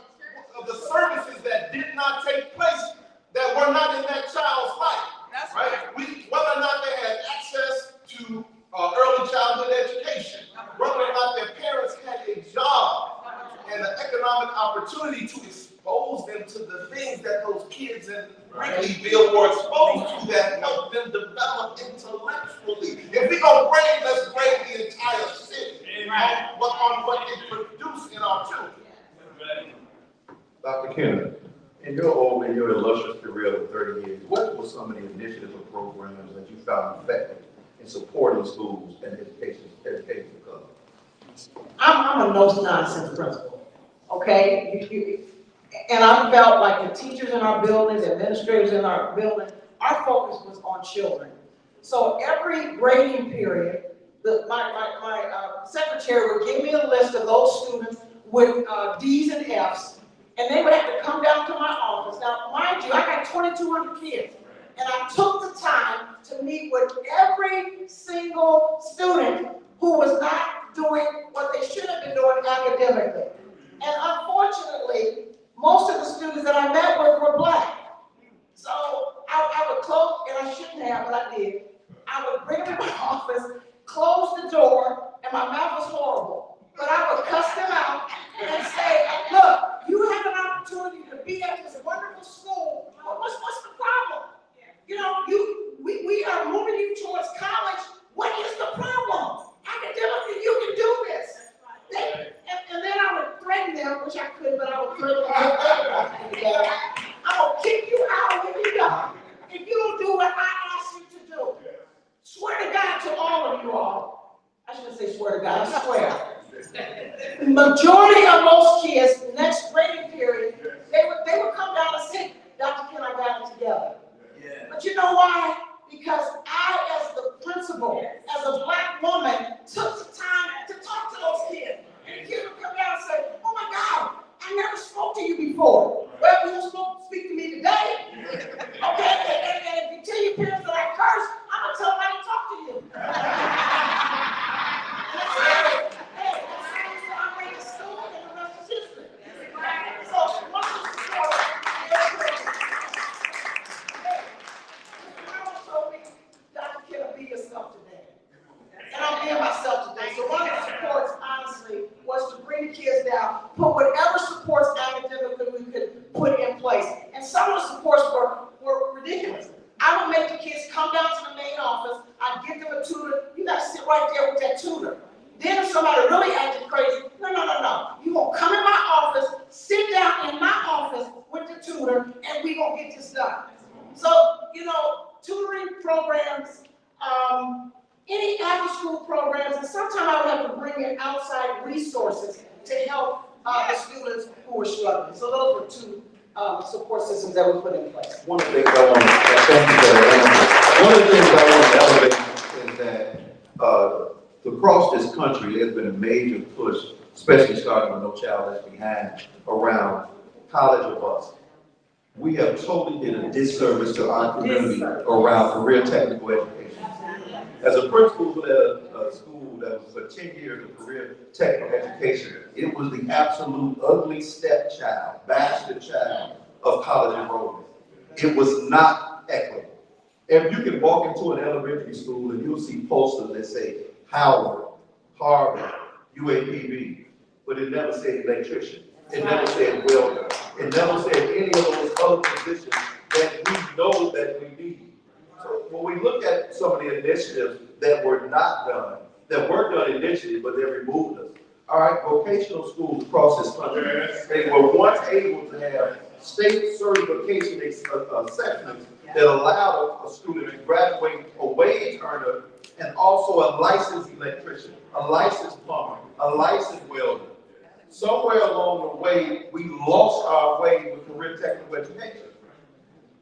the services that did not take place, that were not in that child's life. Right? Whether or not they had access to early childhood education, whether or not their parents had a job and an economic opportunity to expose them to the things that those kids in Wrigleyville were exposed to that helped them develop intellectually. If we don't grade, let's grade the entire city on what they produce in our children. Dr. Kennedy, in your illustrious career of 30 years, what were some of the initiatives or programs that you found effective in supporting schools and education for color? I'm a no-nonsense principal, okay? And I felt like the teachers in our building, the administrators in our building, our focus was on children. So every grading period, my secretary would give me a list of those students with D's and F's, and they would have to come down to my office. Now, mind you, I got 2,200 kids, and I took the time to meet with every single student who was not doing what they should have been doing academically. And unfortunately, most of the students that I met with were Black. So I would close, and I shouldn't have, but I did. I would bring them in my office, close the door, and my mouth was horrible. But I would cuss them out and say, look, you have an opportunity to be at this wonderful school. What's the problem? You know, we are moving you towards college. What is the problem? Academically, you can do this. And then I would threaten them, which I couldn't, but I would threaten them. I will kick you out when you're done if you don't do what I ask you to do. Swear to God to all of you all. I shouldn't say swear to God, I swear. The majority of those kids, next grading period, they would come down and sit some of the supports were ridiculous. I would make the kids come down to the main office, I'd give them a tutor, you gotta sit right there with that tutor. Then if somebody really acted crazy, no. You gonna come in my office, sit down in my office with the tutor, and we gonna get this done. So, tutoring programs, any after-school programs, and sometimes I would have to bring in outside resources to help the students who were struggling. So those were two support systems that we put in place. One of the things I want to, thank you for that. One of the things I want to elevate is that across this country, there's been a major push, especially starting with No Child Left Behind, around college or bust. We have totally did a disservice to our community around career technical education. As a principal at a school that was for 10 years of career technical education, it was the absolute ugly stepchild, bastard child of college enrollment. It was not equitable. If you can walk into an elementary school and you'll see posters that say Howard, Harvard, UAPB, but it never said electrician. It never said welder. It never said any of those other positions that we know that we need. So when we look at some of the initiatives that were not done, that were done initially, but they removed us. All right, vocational schools across this country, they were once able to have state certification sections that allowed a student to graduate a wage earner and also a licensed electrician, a licensed plumber, a licensed welder. Somewhere along the way, we lost our way with career technical education.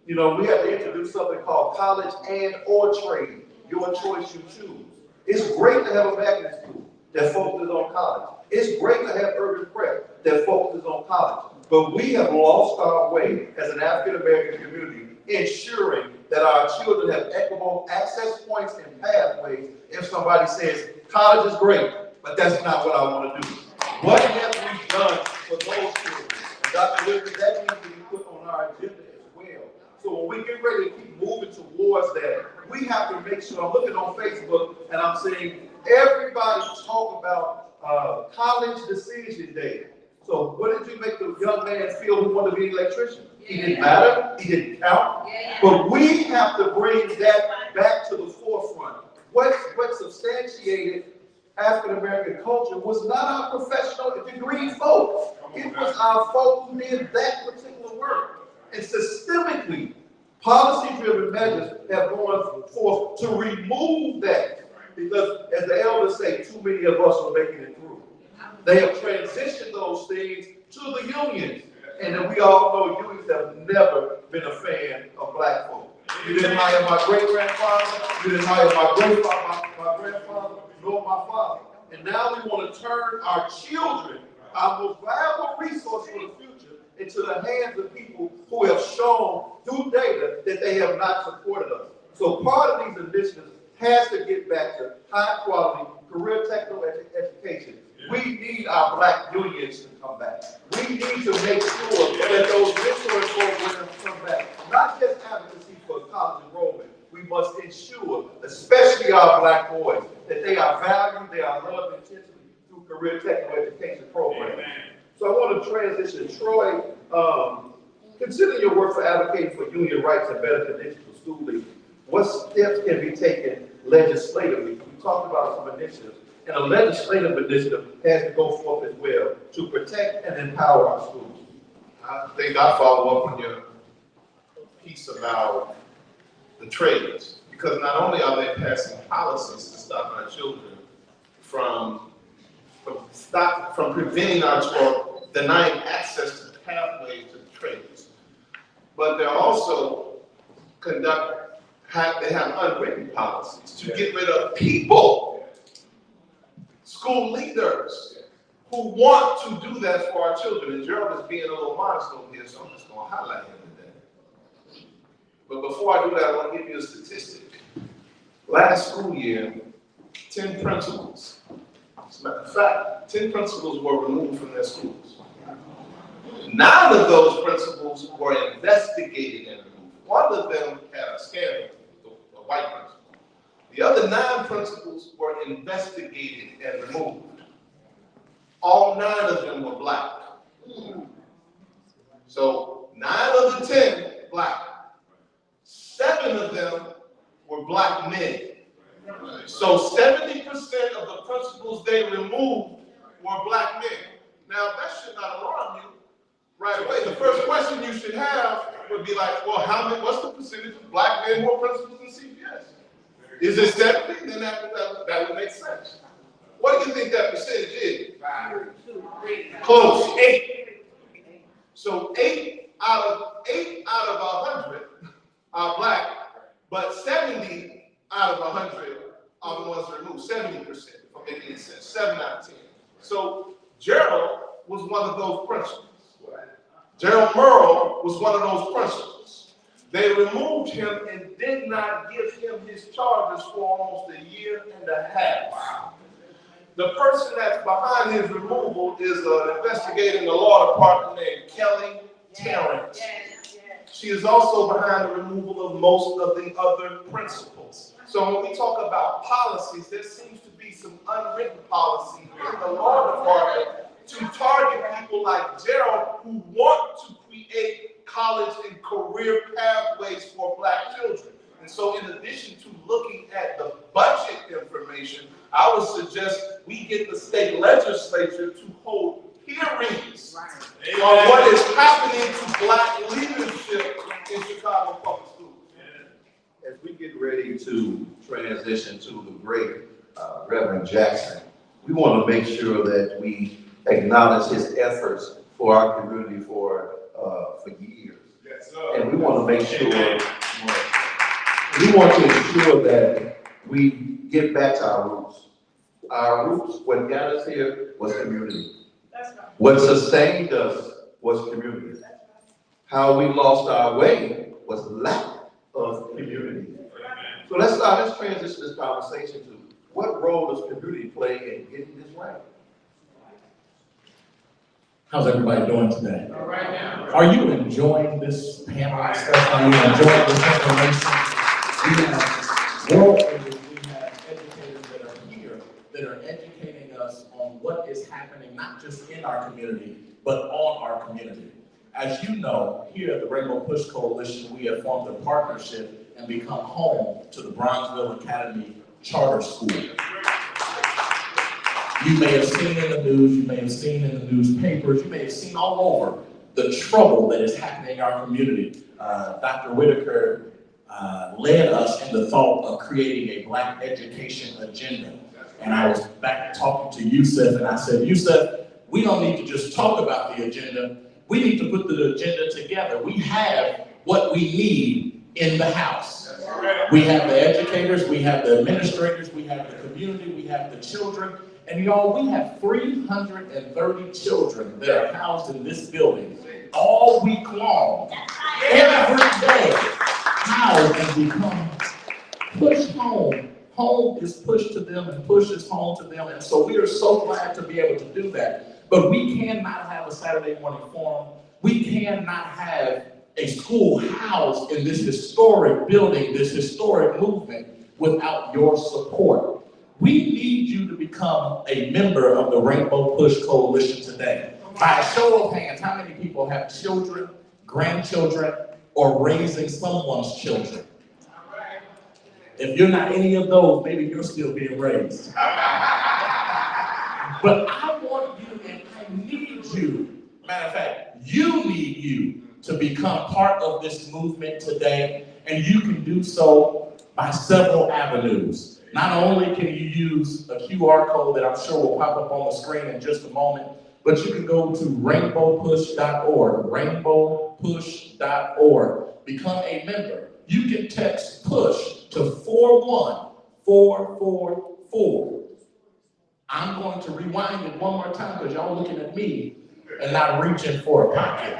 We had to introduce something called college and or trade, your choice, you choose. It's great to have a magnet school that focuses on college. It's great to have urban prep that focuses on college. But we have lost our way as an African-American community, ensuring that our children have equitable access points and pathways if somebody says, college is great, but that's not what I want to do. What have we done for those children? And Dr. Williams, that needs to be put on our agenda as well. So when we get ready to keep moving towards that, we have to make sure, I'm looking on Facebook and I'm seeing everybody talk about college decision day. So what did you make the young man feel who wanted to be an electrician? He didn't matter, he didn't count. But we have to bring that back to the forefront. What substantiated African-American culture was not our professional degree folks. It was our folks who did that particular work. And systemically, policy-driven measures have gone forth to remove that. Because as the elders say, too many of us are making it through. They have transitioned those things to the unions. And then we all know unions have never been a fan of black folk. You didn't hire my great-grandfather, you didn't hire my grandfather, nor my father. And now we want to turn our children, our most valuable resource for the future, into the hands of people who have shown through data that they have not supported us. So part of these initiatives has to get back to high-quality career technical education. We need our black unions to come back. We need to make sure that those mentoring programs come back. Not just advocacy for college enrollment. We must ensure, especially our black boys, that they are valued, they are loved intensely through career technical education programs. So I want to transition. Troy, considering your work for advocating for union rights and better conditions for school leaders, what steps can be taken legislatively? We talked about some initiatives, and a legislative initiative has to go forth as well to protect and empower our schools. I think I'll follow up on your piece about the trades, because not only are they passing policies to stop our children from preventing or denying access to pathways to the trades, but they're also they have unwritten policies to get rid of people, school leaders who want to do that for our children. And Gerald is being a little modest over here, so I'm just going to highlight him today. But before I do that, I want to give you a statistic. Last school year, 10 principals, as a matter of fact, 10 principals were removed from their schools. 9 of those principals were investigated and removed. One of them had a scandal, a white principal. The other 9 principals were investigated and removed. All 9 of them were black. So 9 of the 10 black. 7 of them were black men. So 70% of the principals they removed were black men. Now that should not alarm you right away. The first question you should have would be like, well, what's the percentage of black men who are principals in CPS? Is it 70? Then that would make sense. What do you think that percentage is? 5, 2, 3. Close, 8. So 8 out of 100 are black, but 70 out of 100 are the ones removed. 70%, if I'm making sense. 7 out of 10. So Gerald was one of those principals. Gerald Merle was one of those principals. They removed him and did not give him his charges for almost a year and a half. The person that's behind his removal is an investigator in the law department named Kelly Terrence. She is also behind the removal of most of the other principals. So when we talk about policies, there seems to be some unwritten policy in the law department to target people like Gerald who want to create college and career pathways for black children. And so in addition to looking at the budget information, I would suggest we get the state legislature to hold hearings on what is happening to black leadership in Chicago public schools. As we get ready to transition to the great Reverend Jackson, we want to make sure that we acknowledge his efforts for our community for years. Yes, sir. And we want to make sure, we want to ensure that we get back to our roots. Our roots, what got us here was community. What sustained us was community. How we lost our way was lack of community. So let's transition this conversation to what role does community play in getting this right? How's everybody doing today? All right now. Are you enjoying this panel discussion? Are you enjoying this information? We have world leaders, we have educators that are here that are educating us on what is happening, not just in our community, but on our community. As you know, here at the Rainbow Push Coalition, we have formed a partnership and become home to the Bronzeville Academy Charter School. You may have seen in the news, you may have seen in the newspapers, you may have seen all over the trouble that is happening in our community. Dr. Whitaker led us in the thought of creating a black education agenda. And I was back talking to Yusuf, and I said, Yusuf, we don't need to just talk about the agenda. We need to put the agenda together. We have what we need in the house. We have the educators, we have the administrators, we have the community, we have the children. And y'all, we have 330 children that are housed in this building all week long, every day, housed and become pushed home. Home is pushed to them and pushes home to them. And so we are so glad to be able to do that. But we cannot have a Saturday morning forum. We cannot have a school housed in this historic building, this historic movement, without your support. We need you to become a member of the Rainbow Push Coalition today. By a show of hands, how many people have children, grandchildren, or raising someone's children? If you're not any of those, maybe you're still being raised. But I want you and I need you. Matter of fact, you need you to become part of this movement today, and you can do so by several avenues. Not only can you use a QR code that I'm sure will pop up on the screen in just a moment, but you can go to rainbowpush.org, rainbowpush.org. Become a member. You can text PUSH to 41444. I'm going to rewind it one more time because y'all looking at me and not reaching for a pocket.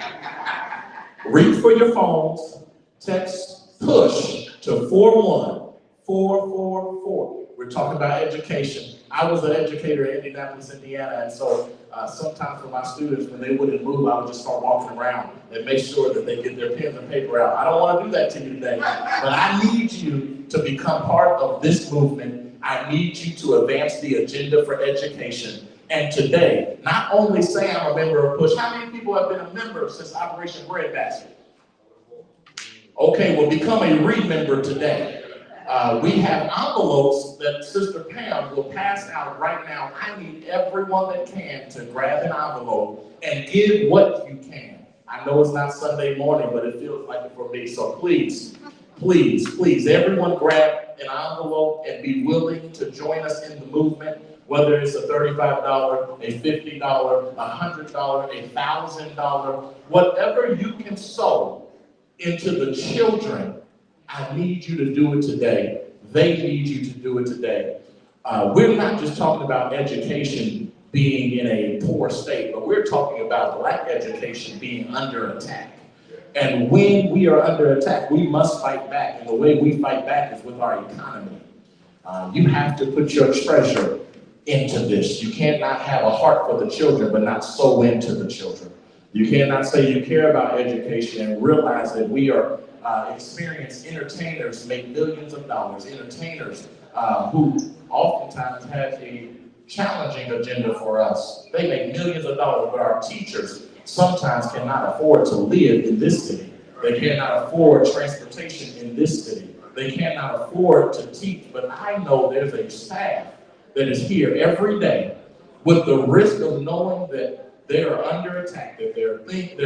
Reach for your phones, text PUSH to 41444. We're talking about education. I was an educator in Indianapolis, Indiana, and so sometimes for my students, when they wouldn't move, I would just start walking around and make sure that they get their pen and paper out. I don't want to do that to you today, but I need you to become part of this movement. I need you to advance the agenda for education. And today, not only say I'm a member of PUSH, how many people have been a member since Operation Breadbasket? Okay, well, become a remember today. We have envelopes that Sister Pam will pass out right now. I need everyone that can to grab an envelope and give what you can. I know it's not Sunday morning, but it feels like it for me. So please, please, please, everyone grab an envelope and be willing to join us in the movement, whether it's a $35, a $50, a $100, a $1,000, whatever you can sow into the children. I need you to do it today. They need you to do it today. We're not just talking about education being in a poor state, but we're talking about Black education being under attack. And when we are under attack, we must fight back. And the way we fight back is with our economy. You have to put your treasure into this. You cannot have a heart for the children, but not sow into the children. You cannot say you care about education and realize that we are experienced entertainers make millions of dollars, entertainers who oftentimes have a challenging agenda for us. They make millions of dollars, but our teachers sometimes cannot afford to live in this city. They cannot afford transportation in this city. They cannot afford to teach, but I know there's a staff that is here every day with the risk of knowing that they are under attack, that their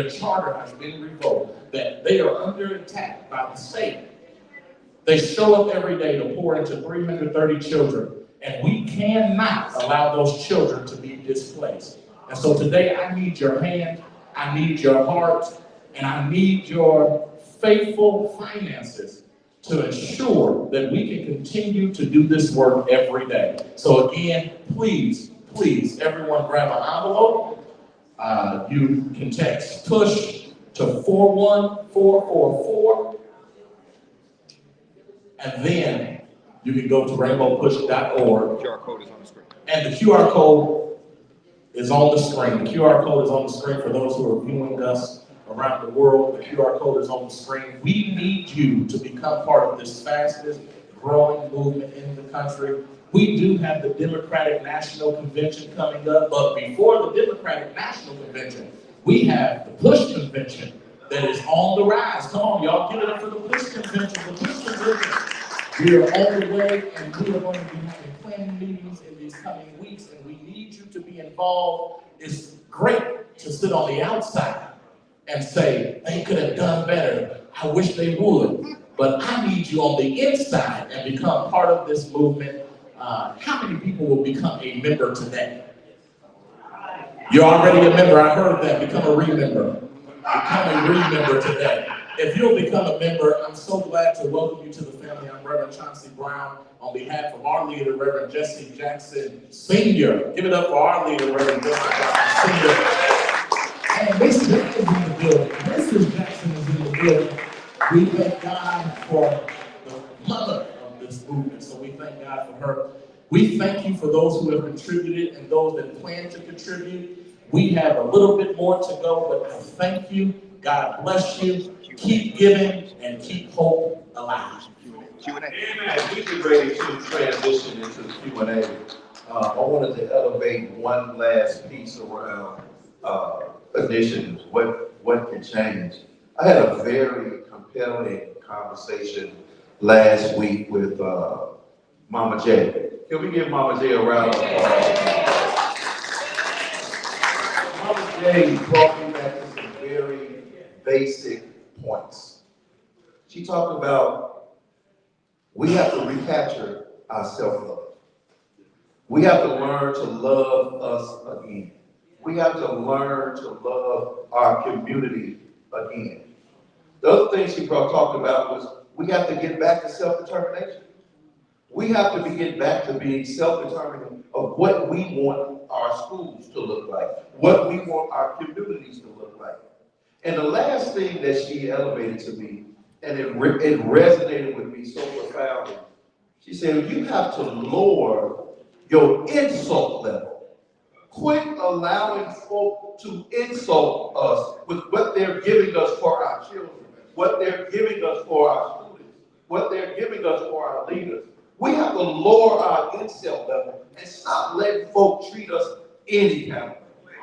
charter has been revoked, that they are under attack by the state. They show up every day to pour into 330 children, and we cannot allow those children to be displaced. And so today I need your hand, I need your heart, and I need your faithful finances to ensure that we can continue to do this work every day. So again, please, please, everyone grab an envelope. You can text PUSH to 41444, and then you can go to rainbowpush.org. QR code is on the screen. And the QR code is on the screen. The QR code is on the screen for those who are viewing us around the world. The QR code is on the screen. We need you to become part of this fastest growing movement in the country. We do have the Democratic National Convention coming up, but before the Democratic National Convention, we have the PUSH Convention that is on the rise. Come on, y'all, give it up for the PUSH Convention. The PUSH Convention. We are on the way, and we are going to be having planning meetings in these coming weeks, and we need you to be involved. It's great to sit on the outside and say, they could have done better. I wish they would. But I need you on the inside and become part of this movement. How many people will become a member today? You're already a member. I heard that. Become a remember. Become a remember today. If you'll become a member, I'm so glad to welcome you to the family. I'm Reverend Chauncey Brown on behalf of our leader, Reverend Jesse Jackson Sr. Give it up for our leader, Reverend Jesse Jackson Sr. And Miss Jackson is in the building. Mrs. Jackson is in the building. We thank God for the mother of this movement, so we thank God for her. We thank you for those who have contributed and those that plan to contribute. We have a little bit more to go, but I thank you. God bless you. Keep giving and keep hope alive. Q&A. As we get ready to transition into the Q&A, I wanted to elevate one last piece around initiatives, what can change. I had a very compelling conversation last week with Mama J. Can we give Mama J a round of applause? Mama J brought me back to some very basic points. She talked about we have to recapture our self-love. We have to learn to love us again. We have to learn to love our community again. The other thing she talked about was we have to get back to self-determination. We have to get back to being self-determined of what we want our schools to look like, what we want our communities to look like. And the last thing that she elevated to me, and it resonated with me so profoundly, she said, you have to lower your insult level. Quit allowing folk to insult us with what they're giving us for our children, what they're giving us for our students, what they're giving us for our leaders. We have to lower our insult level and stop letting folk treat us any kind of way.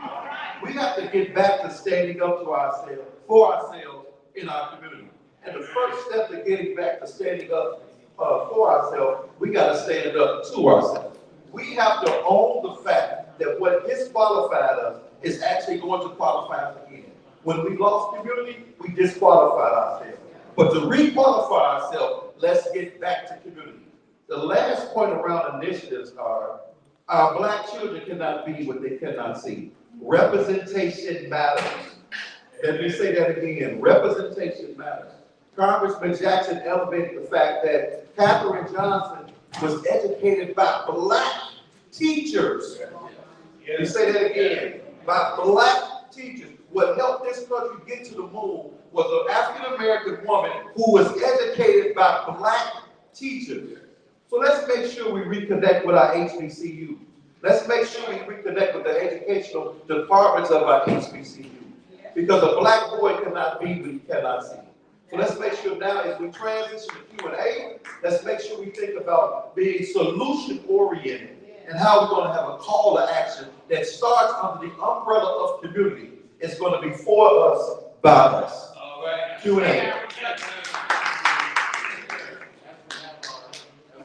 We have to get back to standing up to ourselves, for ourselves in our community. And the first step to getting back to standing up for ourselves, we gotta stand up to ourselves. We have to own the fact that what disqualified us is actually going to qualify us again. When we lost community, we disqualified ourselves. But to re-qualify ourselves, let's get back to community. The last point around initiatives are, our black children cannot be what they cannot see. Representation matters. Let me say that again, representation matters. Congressman Jackson elevated the fact that Katherine Johnson was educated by black teachers. Let me say that again, by black teachers. What helped this country get to the moon was an African-American woman who was educated by black teachers. So let's make sure we reconnect with our HBCU. Let's make sure we reconnect with the educational departments of our HBCU. Because a black boy cannot be what he cannot see. So let's make sure now as we transition to Q&A, let's make sure we think about being solution-oriented and how we're going to have a call to action that starts under the umbrella of community. It's going to be for us, by us. All right. Q&A.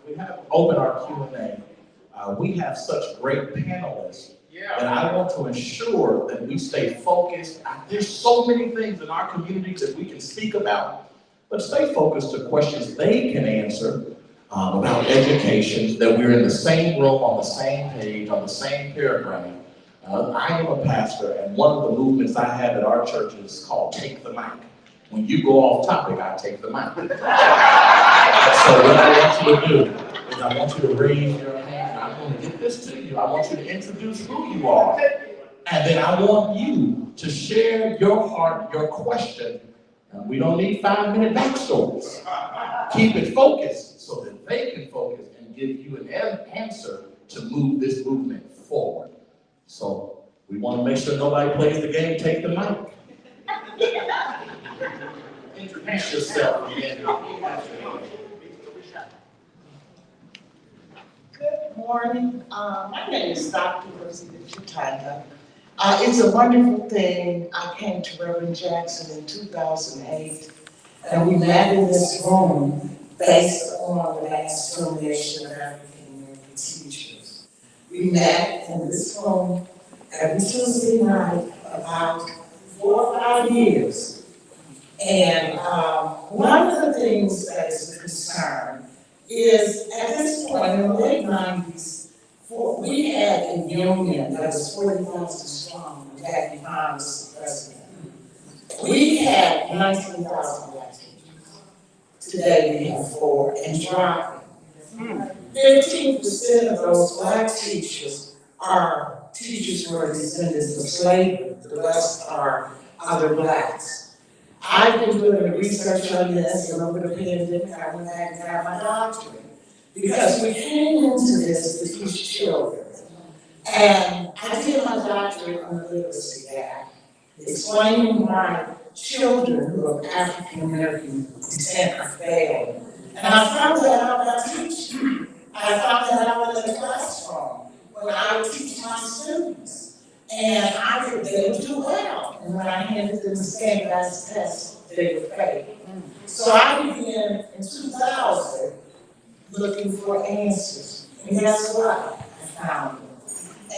We have opened our Q&A. We have such great panelists that I want to ensure that we stay focused. There's so many things in our community that we can speak about, but stay focused to questions they can answer about education, that we're in the same room, on the same page, on the same paragraph. I am a pastor, and one of the movements I have at our church is called Take the Mic. When you go off topic, I take the mic. So what I want you to do is I want you to raise your hand. I'm going to get this to you. I want you to introduce who you are. And then I want you to share your heart, your question. And we don't need 5-minute backstories. Keep it focused so that they can focus and give you an answer to move this movement forward. So we want to make sure nobody plays the game, take the mic. Introduce yourself again. Good morning. My name is Dr. Rosita Chitanda. It's a wonderful thing. I came to Reverend Jackson in 2008, and we met in this room based on the mass termination of African American teachers. We met in this room every Tuesday night about 4 or 5 years. And one of the things that is a concern is at this point in the late 90s, we had a union that was 40,000 strong when Jackie Brown was the president. We had 19,000 black teachers. Today we have 4 and dropping. 15% of those black teachers are teachers who are descendants of slavery. The rest are other blacks. I've been doing research on this, and over the pandemic, I went back and got my doctorate. Because we came into this to teach children. And I did my doctorate on the literacy gap, explaining why children who are African American descent are failing. And I found that out by teaching. I found that out in the classroom when I would teach my students. And they would do well. And when I handed them the standardized test, they would fail. So I began in 2000 looking for answers. And guess what? I found them.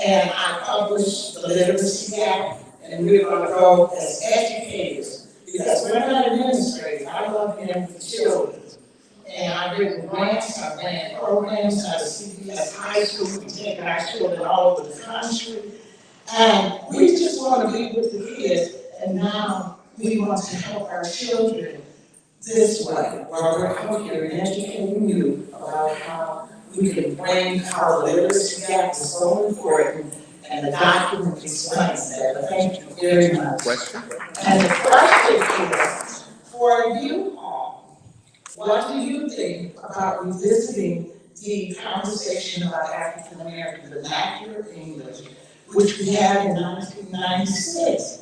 And I published the literacy gap, and we're going to go as educators, because we're not administrators. I love being with children. And I've written grants, I've ran programs out of CBS High School. We've taken our children all over the country. And we just want to be with the kids, and now we want to help our children this way, while we're out here and educating you about how we can bring how the literacy gap is so important, and the document explains that. But thank you very much. Question? And the question is, for you all, what do you think about revisiting the conversation about African American vernacular English, which we had in 1996?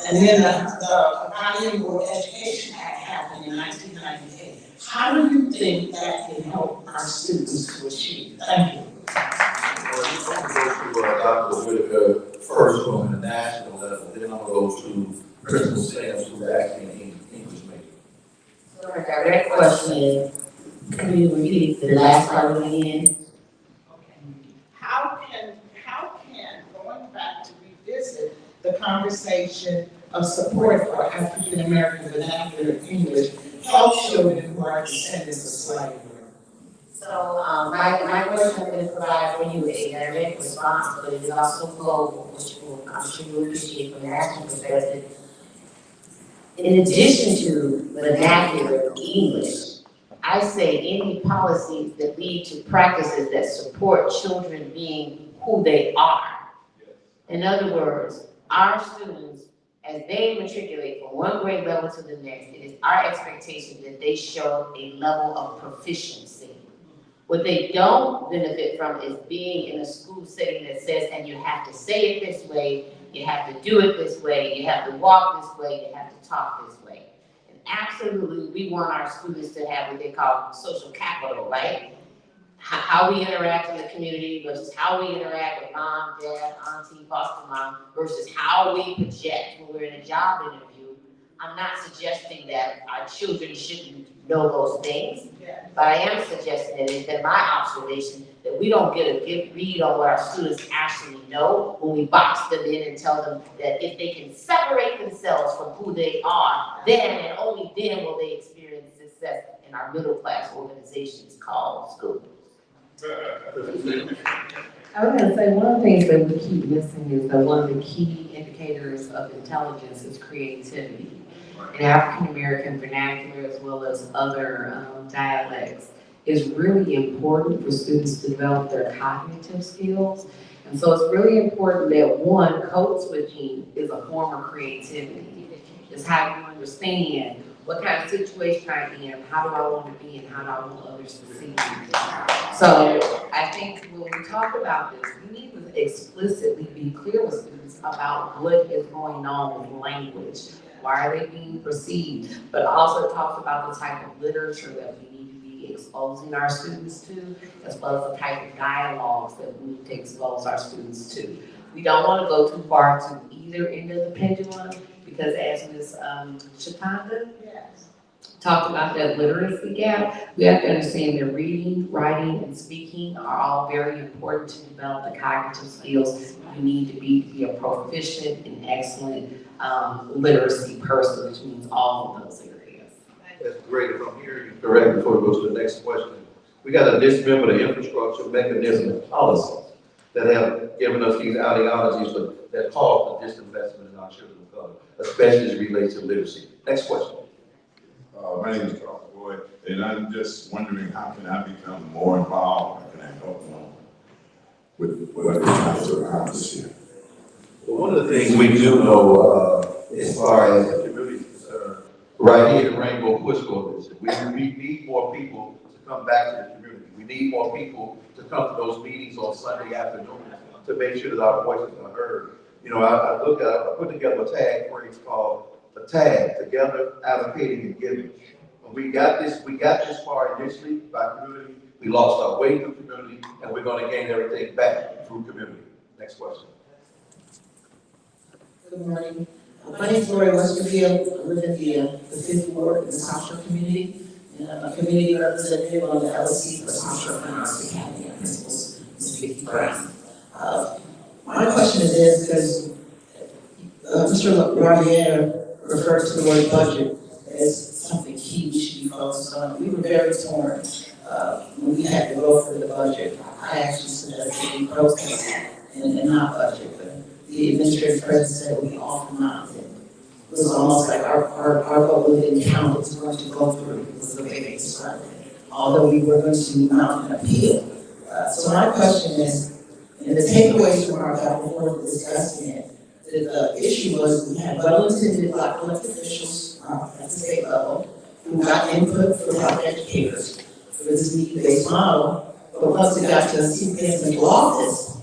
And then the Bilingual Education Act happened in 1998. How do you think that can help our students to achieve? Thank you. Well, I'm going to go to Dr. Whitaker first on the national level, then I'm going to go to Principal Sams, who's actually an English major. her direct question is, can you repeat the last part again? How can, going back to revisit the conversation of support for African American vernacular English, help children who are descendants of slavery? So, my question is going to provide for you a direct response, but it is also global, which I'm sure you appreciate from a national perspective. In addition to vernacular English, I say any policies that lead to practices that support children being who they are. In other words, our students, as they matriculate from one grade level to the next, it is our expectation that they show a level of proficiency. What they don't benefit from is being in a school setting that says, and you have to say it this way, you have to do it this way, you have to walk this way, you have to talk this way. And absolutely, we want our students to have what they call social capital, right? How we interact in the community versus how we interact with mom, dad, auntie, foster mom, versus how we project when we're in a job interview. I'm not suggesting that our children shouldn't know those things, but I am suggesting that it's been my observation that we don't get a good read on what our students actually know when we box them in and tell them that if they can separate themselves from who they are, then and only then will they experience success in our middle class organizations called schools. I was gonna say, one of the things that we keep missing is that one of the key indicators of intelligence is creativity. In African American vernacular as well as other dialects is really important for students to develop their cognitive skills. And so it's really important that one, code switching is a form of creativity. It's how you understand what kind of situation I'm in, how do I want to be, and how do I want others to see me. So I think when we talk about this, we need to explicitly be clear with students about what is going on with language. Why are they being perceived? But also talks about the type of literature that we need to be exposing our students to, as well as the type of dialogues that we need to expose our students to. We don't want to go too far to either end of the pendulum, because as Ms. Shatanda talked about that literacy gap, we have to understand that reading, writing, and speaking are all very important to develop the cognitive skills you need to be a proficient and excellent literacy person, which means all of those areas. That's great. If I'm hearing you correct, before we go to the next question, we got to dismember the infrastructure, mechanism, and policies that have given us these ideologies that cause the disinvestment in our children of color, especially as it relates to literacy. Next question. My name is Charles Boyd, and I'm just wondering how can I become more involved? How can I help more with what we're trying to accomplish here? Well, one of the things we do know, as far as the community is concerned, right here in Rainbow Push Coalition, we need more people to come back to the community. We need more people to come to those meetings on Sunday afternoon to make sure that our voices are heard. You know, I put together a tag phrase called a tag, together, advocating, and giving. When we got this far initially by community, we lost our way through community, and we're going to gain everything back through community. Next question. Good morning. My name is Lori Westerfield. I live in the Fifth Ward in the South Shore community. And I'm a community representative on the LLC for South Shore Finance Academy and Principals, Ms. Vicki Brown. My question is this, because Mr. Ravier referred to the word budget as something key we should be focused on. We were very torn when we had to go for the budget. I actually suggested we protest and not budget, but the administrative president said we all come out. It was almost like our vote didn't count, it was going to go through, it was the way they described it, although we were going to mount an appeal. So my question is, and the takeaways from our back and forth discussing it, the issue was we had well-intended Black elected officials at the state level who got input from Black educators for this need-based model, but once it got to CPS and office,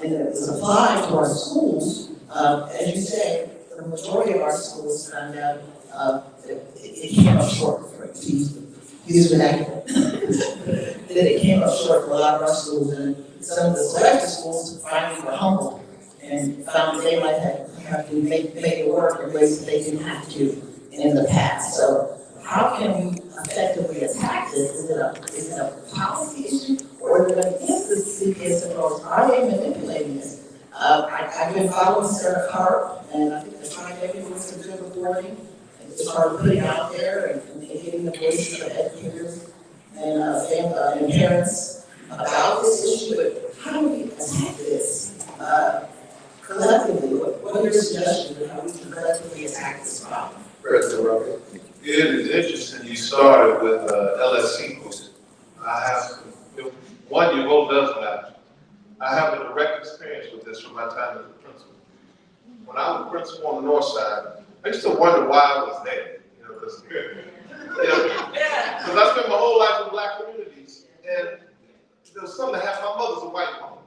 and it was applied to our schools, as you said, the majority of our schools found out it came up short, to use vernacular. That it came up short for a lot of our schools, and some of the selected schools finally were humbled and found they might have to make it work in ways that they didn't have to in the past. So how can we effectively attack this? Is it a policy issue, or is it against the CPS approach? Are they manipulating this? I've been following Sarah Carp, and I think the Triangle doing some good reporting, as far as putting out there and getting the voices of educators and parents about this issue. But how do we attack this collectively? What are your suggestions of how we can collectively attack this problem? President Roberts. It is interesting you started with LSC. I have, one, your vote does matter. I have a direct experience with this from my time as a principal. When I was principal on the north side, I used to wonder why I was there. Because I spent my whole life in black communities, and there was something that happened. My mother's a white woman.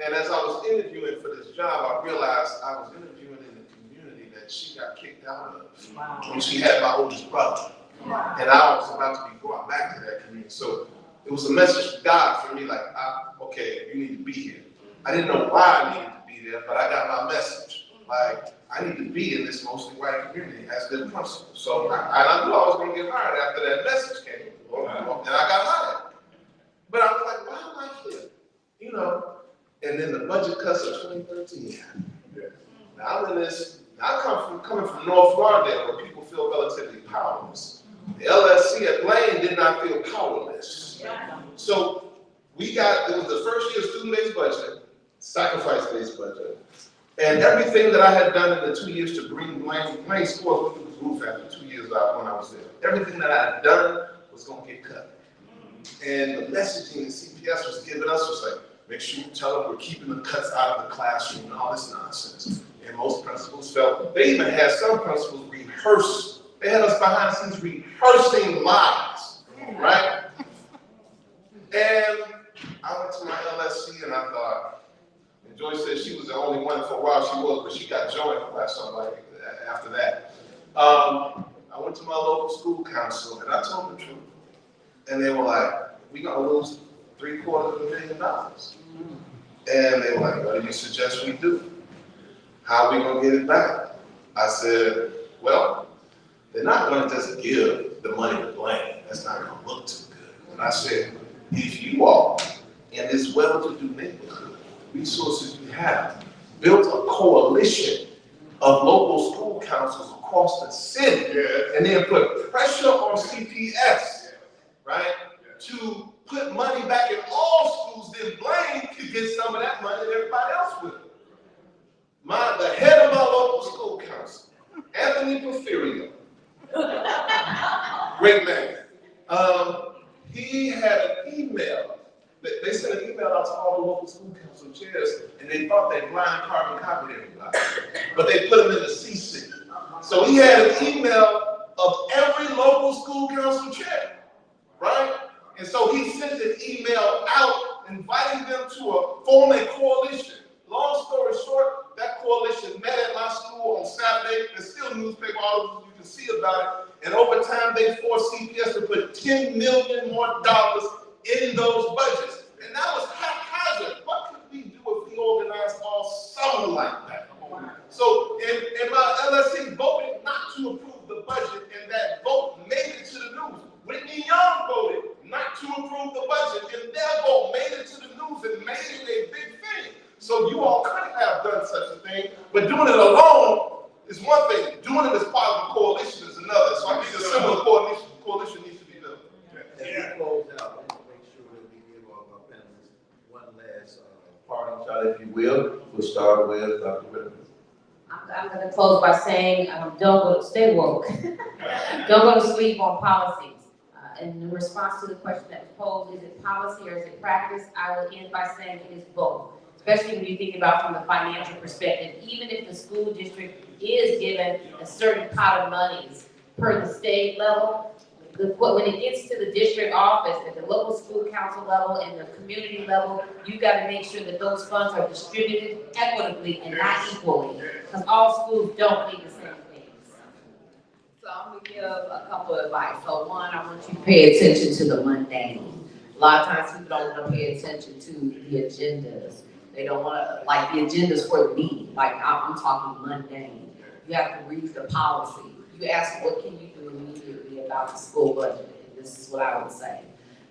And as I was interviewing for this job, I realized I was interviewing in a community that she got kicked out of when she had my oldest brother. And I was about to be brought back to that community. So it was a message from God for me, like, okay, you need to be here. I didn't know why I needed to be there, but I got my message. Like, I need to be in this mostly white community as their principal. So I knew I was going to get hired after that message came. And I got hired. But I was like, why am I here? And then the budget cuts of 2013 happened. Now I'm in this, coming from North Florida where people feel relatively powerless. The LSC at Blaine did not feel powerless. So it was the first year student-based budget, sacrifice-based budget, and everything that I had done in the 2 years to bring Blaine scores went through the roof after 2 years out when I was there. Everything that I had done was going to get cut. And the messaging that CPS was giving us was like, make sure you tell them we're keeping the cuts out of the classroom and all this nonsense. And most principals felt, they even had some principals rehearse. They had us behind the scenes rehearsing lies, right? And I went to my LSC and I thought, and Joyce said she was the only one for a while she was, but she got joined last summer after that. I went to my local school council and I told them the truth. And they were like, we're gonna lose $750,000. And they were like, what do you suggest we do? How are we gonna get it back? I said, well, they're not gonna just give the money to Blaine. That's not gonna look too good. And I said, if you all in this well-to-do neighborhood, resources you have, built a coalition of local school councils across the city, and then put pressure on CPS, right, to put money back in all schools, then Blaine could get some of that money and everybody else would. The head of my local school council, Anthony Porfirio, great man, he had an email. They sent an email out to all the local school council chairs, and they thought they blind carbon copied everybody, but they put them in the CC. So he had an email of every local school council chair, right? And so he sent an email out inviting them to form a coalition. Long story short, that coalition met at my school on Saturday. There's still newspaper articles you can see about it. And over time, they forced CPS to put $10 million more in those budgets. And that was haphazard. What could we do if we organized all summer like that? So, and my LSC voted not to approve the budget, and that vote made it to the news. Whitney Young voted not to approve the budget, and their vote made it to the news and made it a big thing. So you all could have done such a thing, but doing it alone is one thing. Doing it as part of a coalition is another. So I think a similar coalition needs to be built. As we close out, I want to make sure that we give all our panelists one last parting shot, if you will. We'll start with Dr. Whitaker. I'm going to close by saying, stay woke. Don't go to sleep on policies. And in response to the question that was posed, is it policy or is it practice? I will end by saying it is both. Especially when you think about from the financial perspective, even if the school district is given a certain pot of monies per the state level, when it gets to the district office, at the local school council level and the community level, you got to make sure that those funds are distributed equitably and not equally, because all schools don't need the same things. So I'm gonna give a couple of advice. So one, I want you to pay attention to the mundane. A lot of times people don't want to pay attention to the agendas. They don't want to, like the agendas for the meeting. Like I'm talking mundane. You have to read the policy. You ask, what can you do immediately about the school budget, and this is what I would say.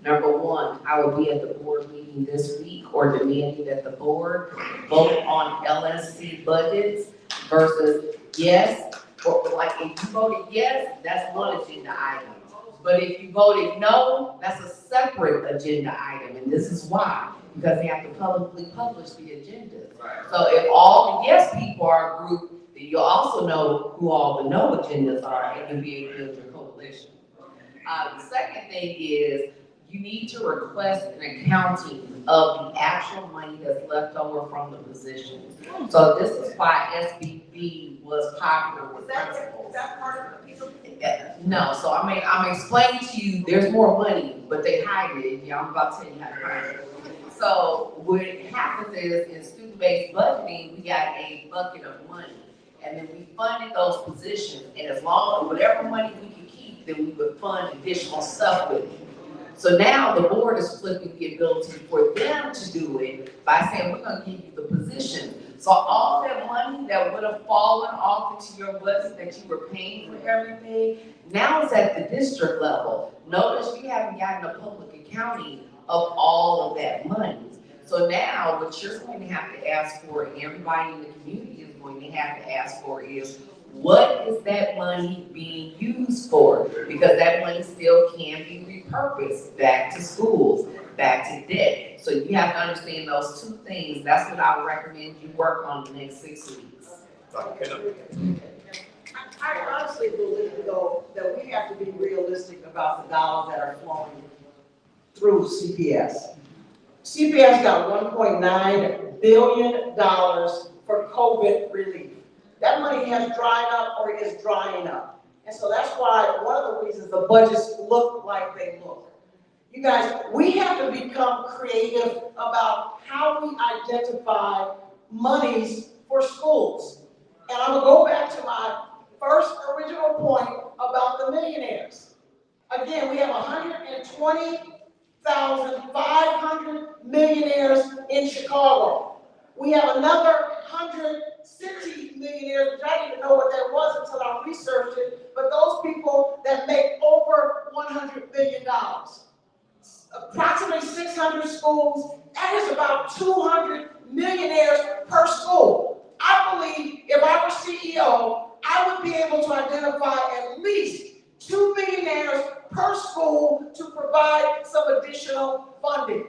Number one, I will be at the board meeting this week or demanding that the board vote on LSC budgets versus yes, or like if you voted yes, that's one agenda item. But if you voted no, that's a separate agenda item, and this is why, because they have to publicly publish the agendas. So if all the yes people are grouped, then you'll also know who all the no agendas are, and you'll be able to build your coalition. The second thing is, you need to request an accounting of the actual money that's left over from the positions. So this is why SBB was popular with principals. Is that part of the piece of? No, so I'm explaining to you, there's more money, but they hide it. Yeah, I'm about to tell you how to find it. So what happens is, in student-based budgeting, we got a bucket of money. And then we funded those positions, and as long as whatever money we can keep, then we would fund additional stuff with it. So now the board is flipping the ability for them to do it by saying, we're gonna give you the position. So all that money that would have fallen off into your budget that you were paying for everything, now it's at the district level. Notice you haven't gotten a public accounting of all of that money. So now what you're going to have to ask for, and everybody in the community is going to have to ask for, is what is that money being used for? Because that money still can be repurposed back to schools, back to debt. So you have to understand those two things. That's what I would recommend you work on the next 6 weeks. I honestly believe, though, that we have to be realistic about the dollars that are flowing through CPS. CPS got $1.9 billion for COVID relief. That money has dried up or is drying up. And so that's why one of the reasons the budgets look like they look. You guys, we have to become creative about how we identify monies for schools. And I'm gonna go back to my first original point about the millionaires. Again, we have 120,500 millionaires in Chicago. We have another 160 millionaires, which I didn't even know what that was until I researched it, but those people that make over $100 billion. Approximately 600 schools, that is about 200 millionaires per school. I believe if I were CEO, I would be able to identify at least 2 millionaires per school to provide some additional funding.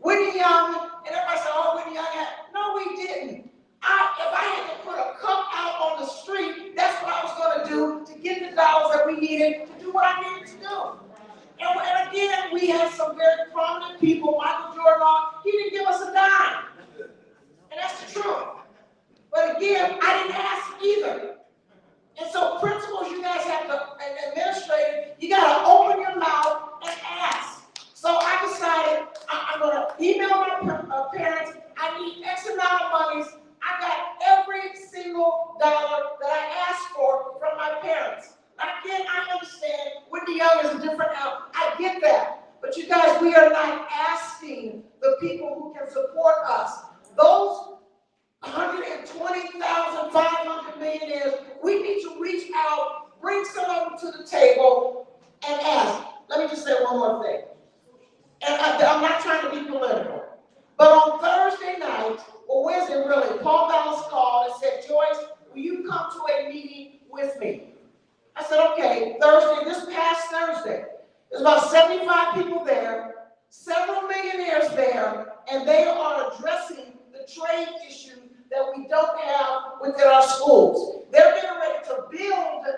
Whitney Young, and everybody said, oh, Whitney Young had, no, we didn't. If I had to put a cup out on the street, that's what I was going to do to get the dollars that we needed to do what I needed to do. And again, we had some very prominent people, Michael Jordan, he didn't give us a dime. And that's the truth. But again, I didn't ask either. And so principals, you guys have to, and administrators, you got to open your mouth and ask. So I decided I'm going to email my parents. I need X amount of monies. I got every single dollar that I asked for from my parents. Now, again, I understand Whitney Young is a different out. I get that. But you guys, we are not asking the people who can support us. Those 120,500 millionaires, we need to reach out, bring some of them to the table, and ask. Let me just say one more thing. And I'm not trying to be political, but on Thursday night, or Wednesday really, Paul Ballas called and said, Joyce, will you come to a meeting with me? I said, okay, Thursday, this past Thursday. There's about 75 people there, several millionaires there, and they are addressing the trade issue that we don't have within our schools. They're getting ready to build a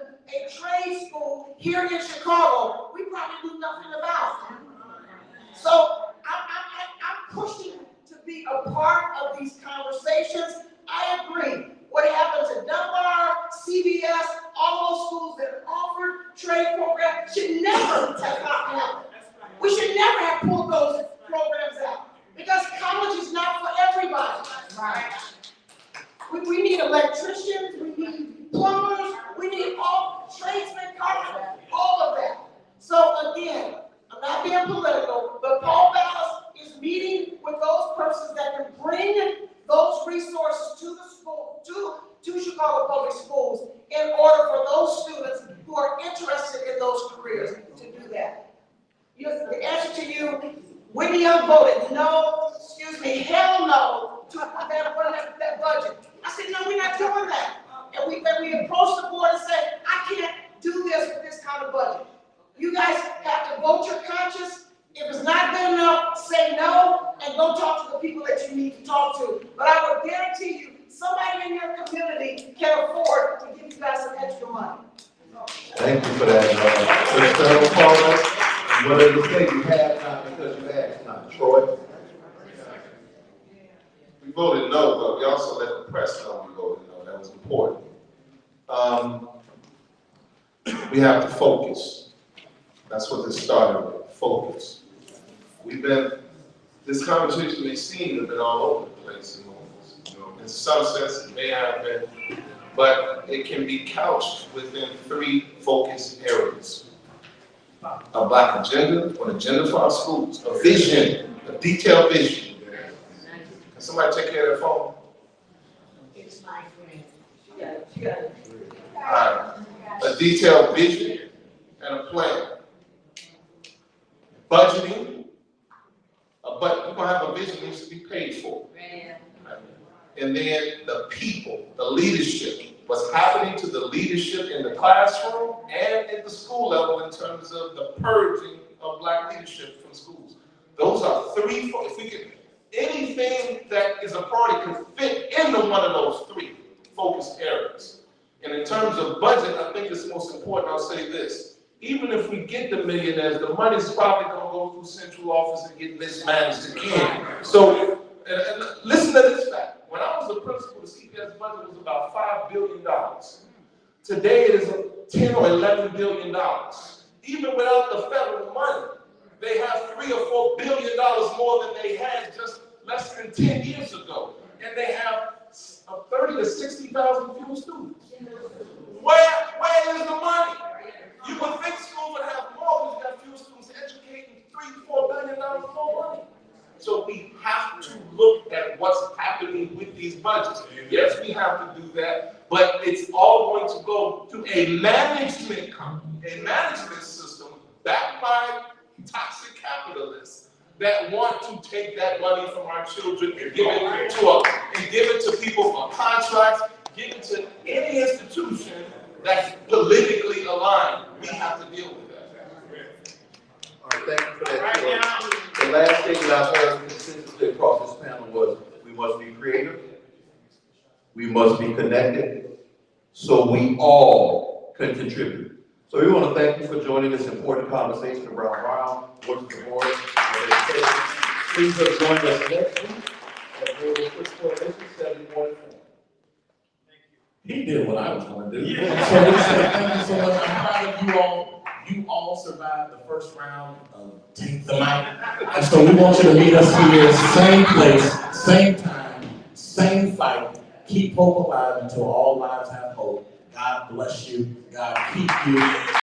trade school here in Chicago we probably do nothing about. So I'm pushing to be a part of these conversations. I agree. What happened to Dunbar, CBS, all those schools that offered trade programs should never have happened. We should never have pulled those programs out because college is not for everybody. Right. We need electricians, we need plumbers, we need all tradesmen, carpenters, all of that. So again, I'm not being political, but Paul Ballas is meeting with those persons that can bring those resources to the school, to Chicago Public Schools in order for those students who are interested in those careers. Whitney Young voted no, hell no to that budget. I said, no, we're not doing that. And we approached the board and said, I can't do this with this kind of budget. You guys have to vote your conscience. If it's not good enough, say no and go talk to the people that you need to talk to. But I would guarantee you, somebody in your community can afford to give you guys some extra money. Thank you for that, Mr. Paul. What did you say? You have not because you asked not. Troy? We voted no, but we also let the press know we voted no. That was important. We have to focus. That's what this started with, focus. This conversation may seem to have been all over the place in moments. In some sense, it may have been, but it can be couched within 3 focus areas. A Black agenda, an agenda for our schools, a vision, a detailed vision. Can somebody take care of that phone? It's my friend. You got it. All right. A detailed vision and a plan. Budgeting, but we're gonna have a vision that needs to be paid for. And then the people, the leadership, what's happening to the leadership in the classroom and at the school level in terms of the purging of Black leadership from schools. Those are 3, if we can, anything that is a priority can fit into one of those 3 focus areas. And in terms of budget, I think it's most important, I'll say this. Even if we get the millionaires, the money's probably gonna go through central office and get mismanaged again. So, and listen to this fact. When I was a principal, the CPS budget was about $5 billion. Today it is 10 or 11 billion dollars. Even without the federal money, they have $3 or $4 billion more than they had just less than 10 years ago. And they have 30 to 60,000 fewer students. Where is the money? You would think schools would have more because you got fewer students educating, $3 to $4 billion more money. So we have to look at what's happening with these budgets. Yes, we have to do that, but it's all going to go through a management company, a management system backed by toxic capitalists that want to take that money from our children and give it to people for contracts, give it to any institution that's politically aligned. We have to deal with that. All right, thank you for that. The last thing that I've heard consistently across this panel was we must be creative, we must be connected, so we all can contribute. So we want to thank you for joining this important conversation around Brown versus the board. Please join us next week at the Quick Coalition 7.4. He did what I was going to do. So we say thank you so much. I'm proud of you all. You all survived the first round of Take the Mic. And so we want you to meet us here, same place, same time, same fight. Keep hope alive until all lives have hope. God bless you. God keep you.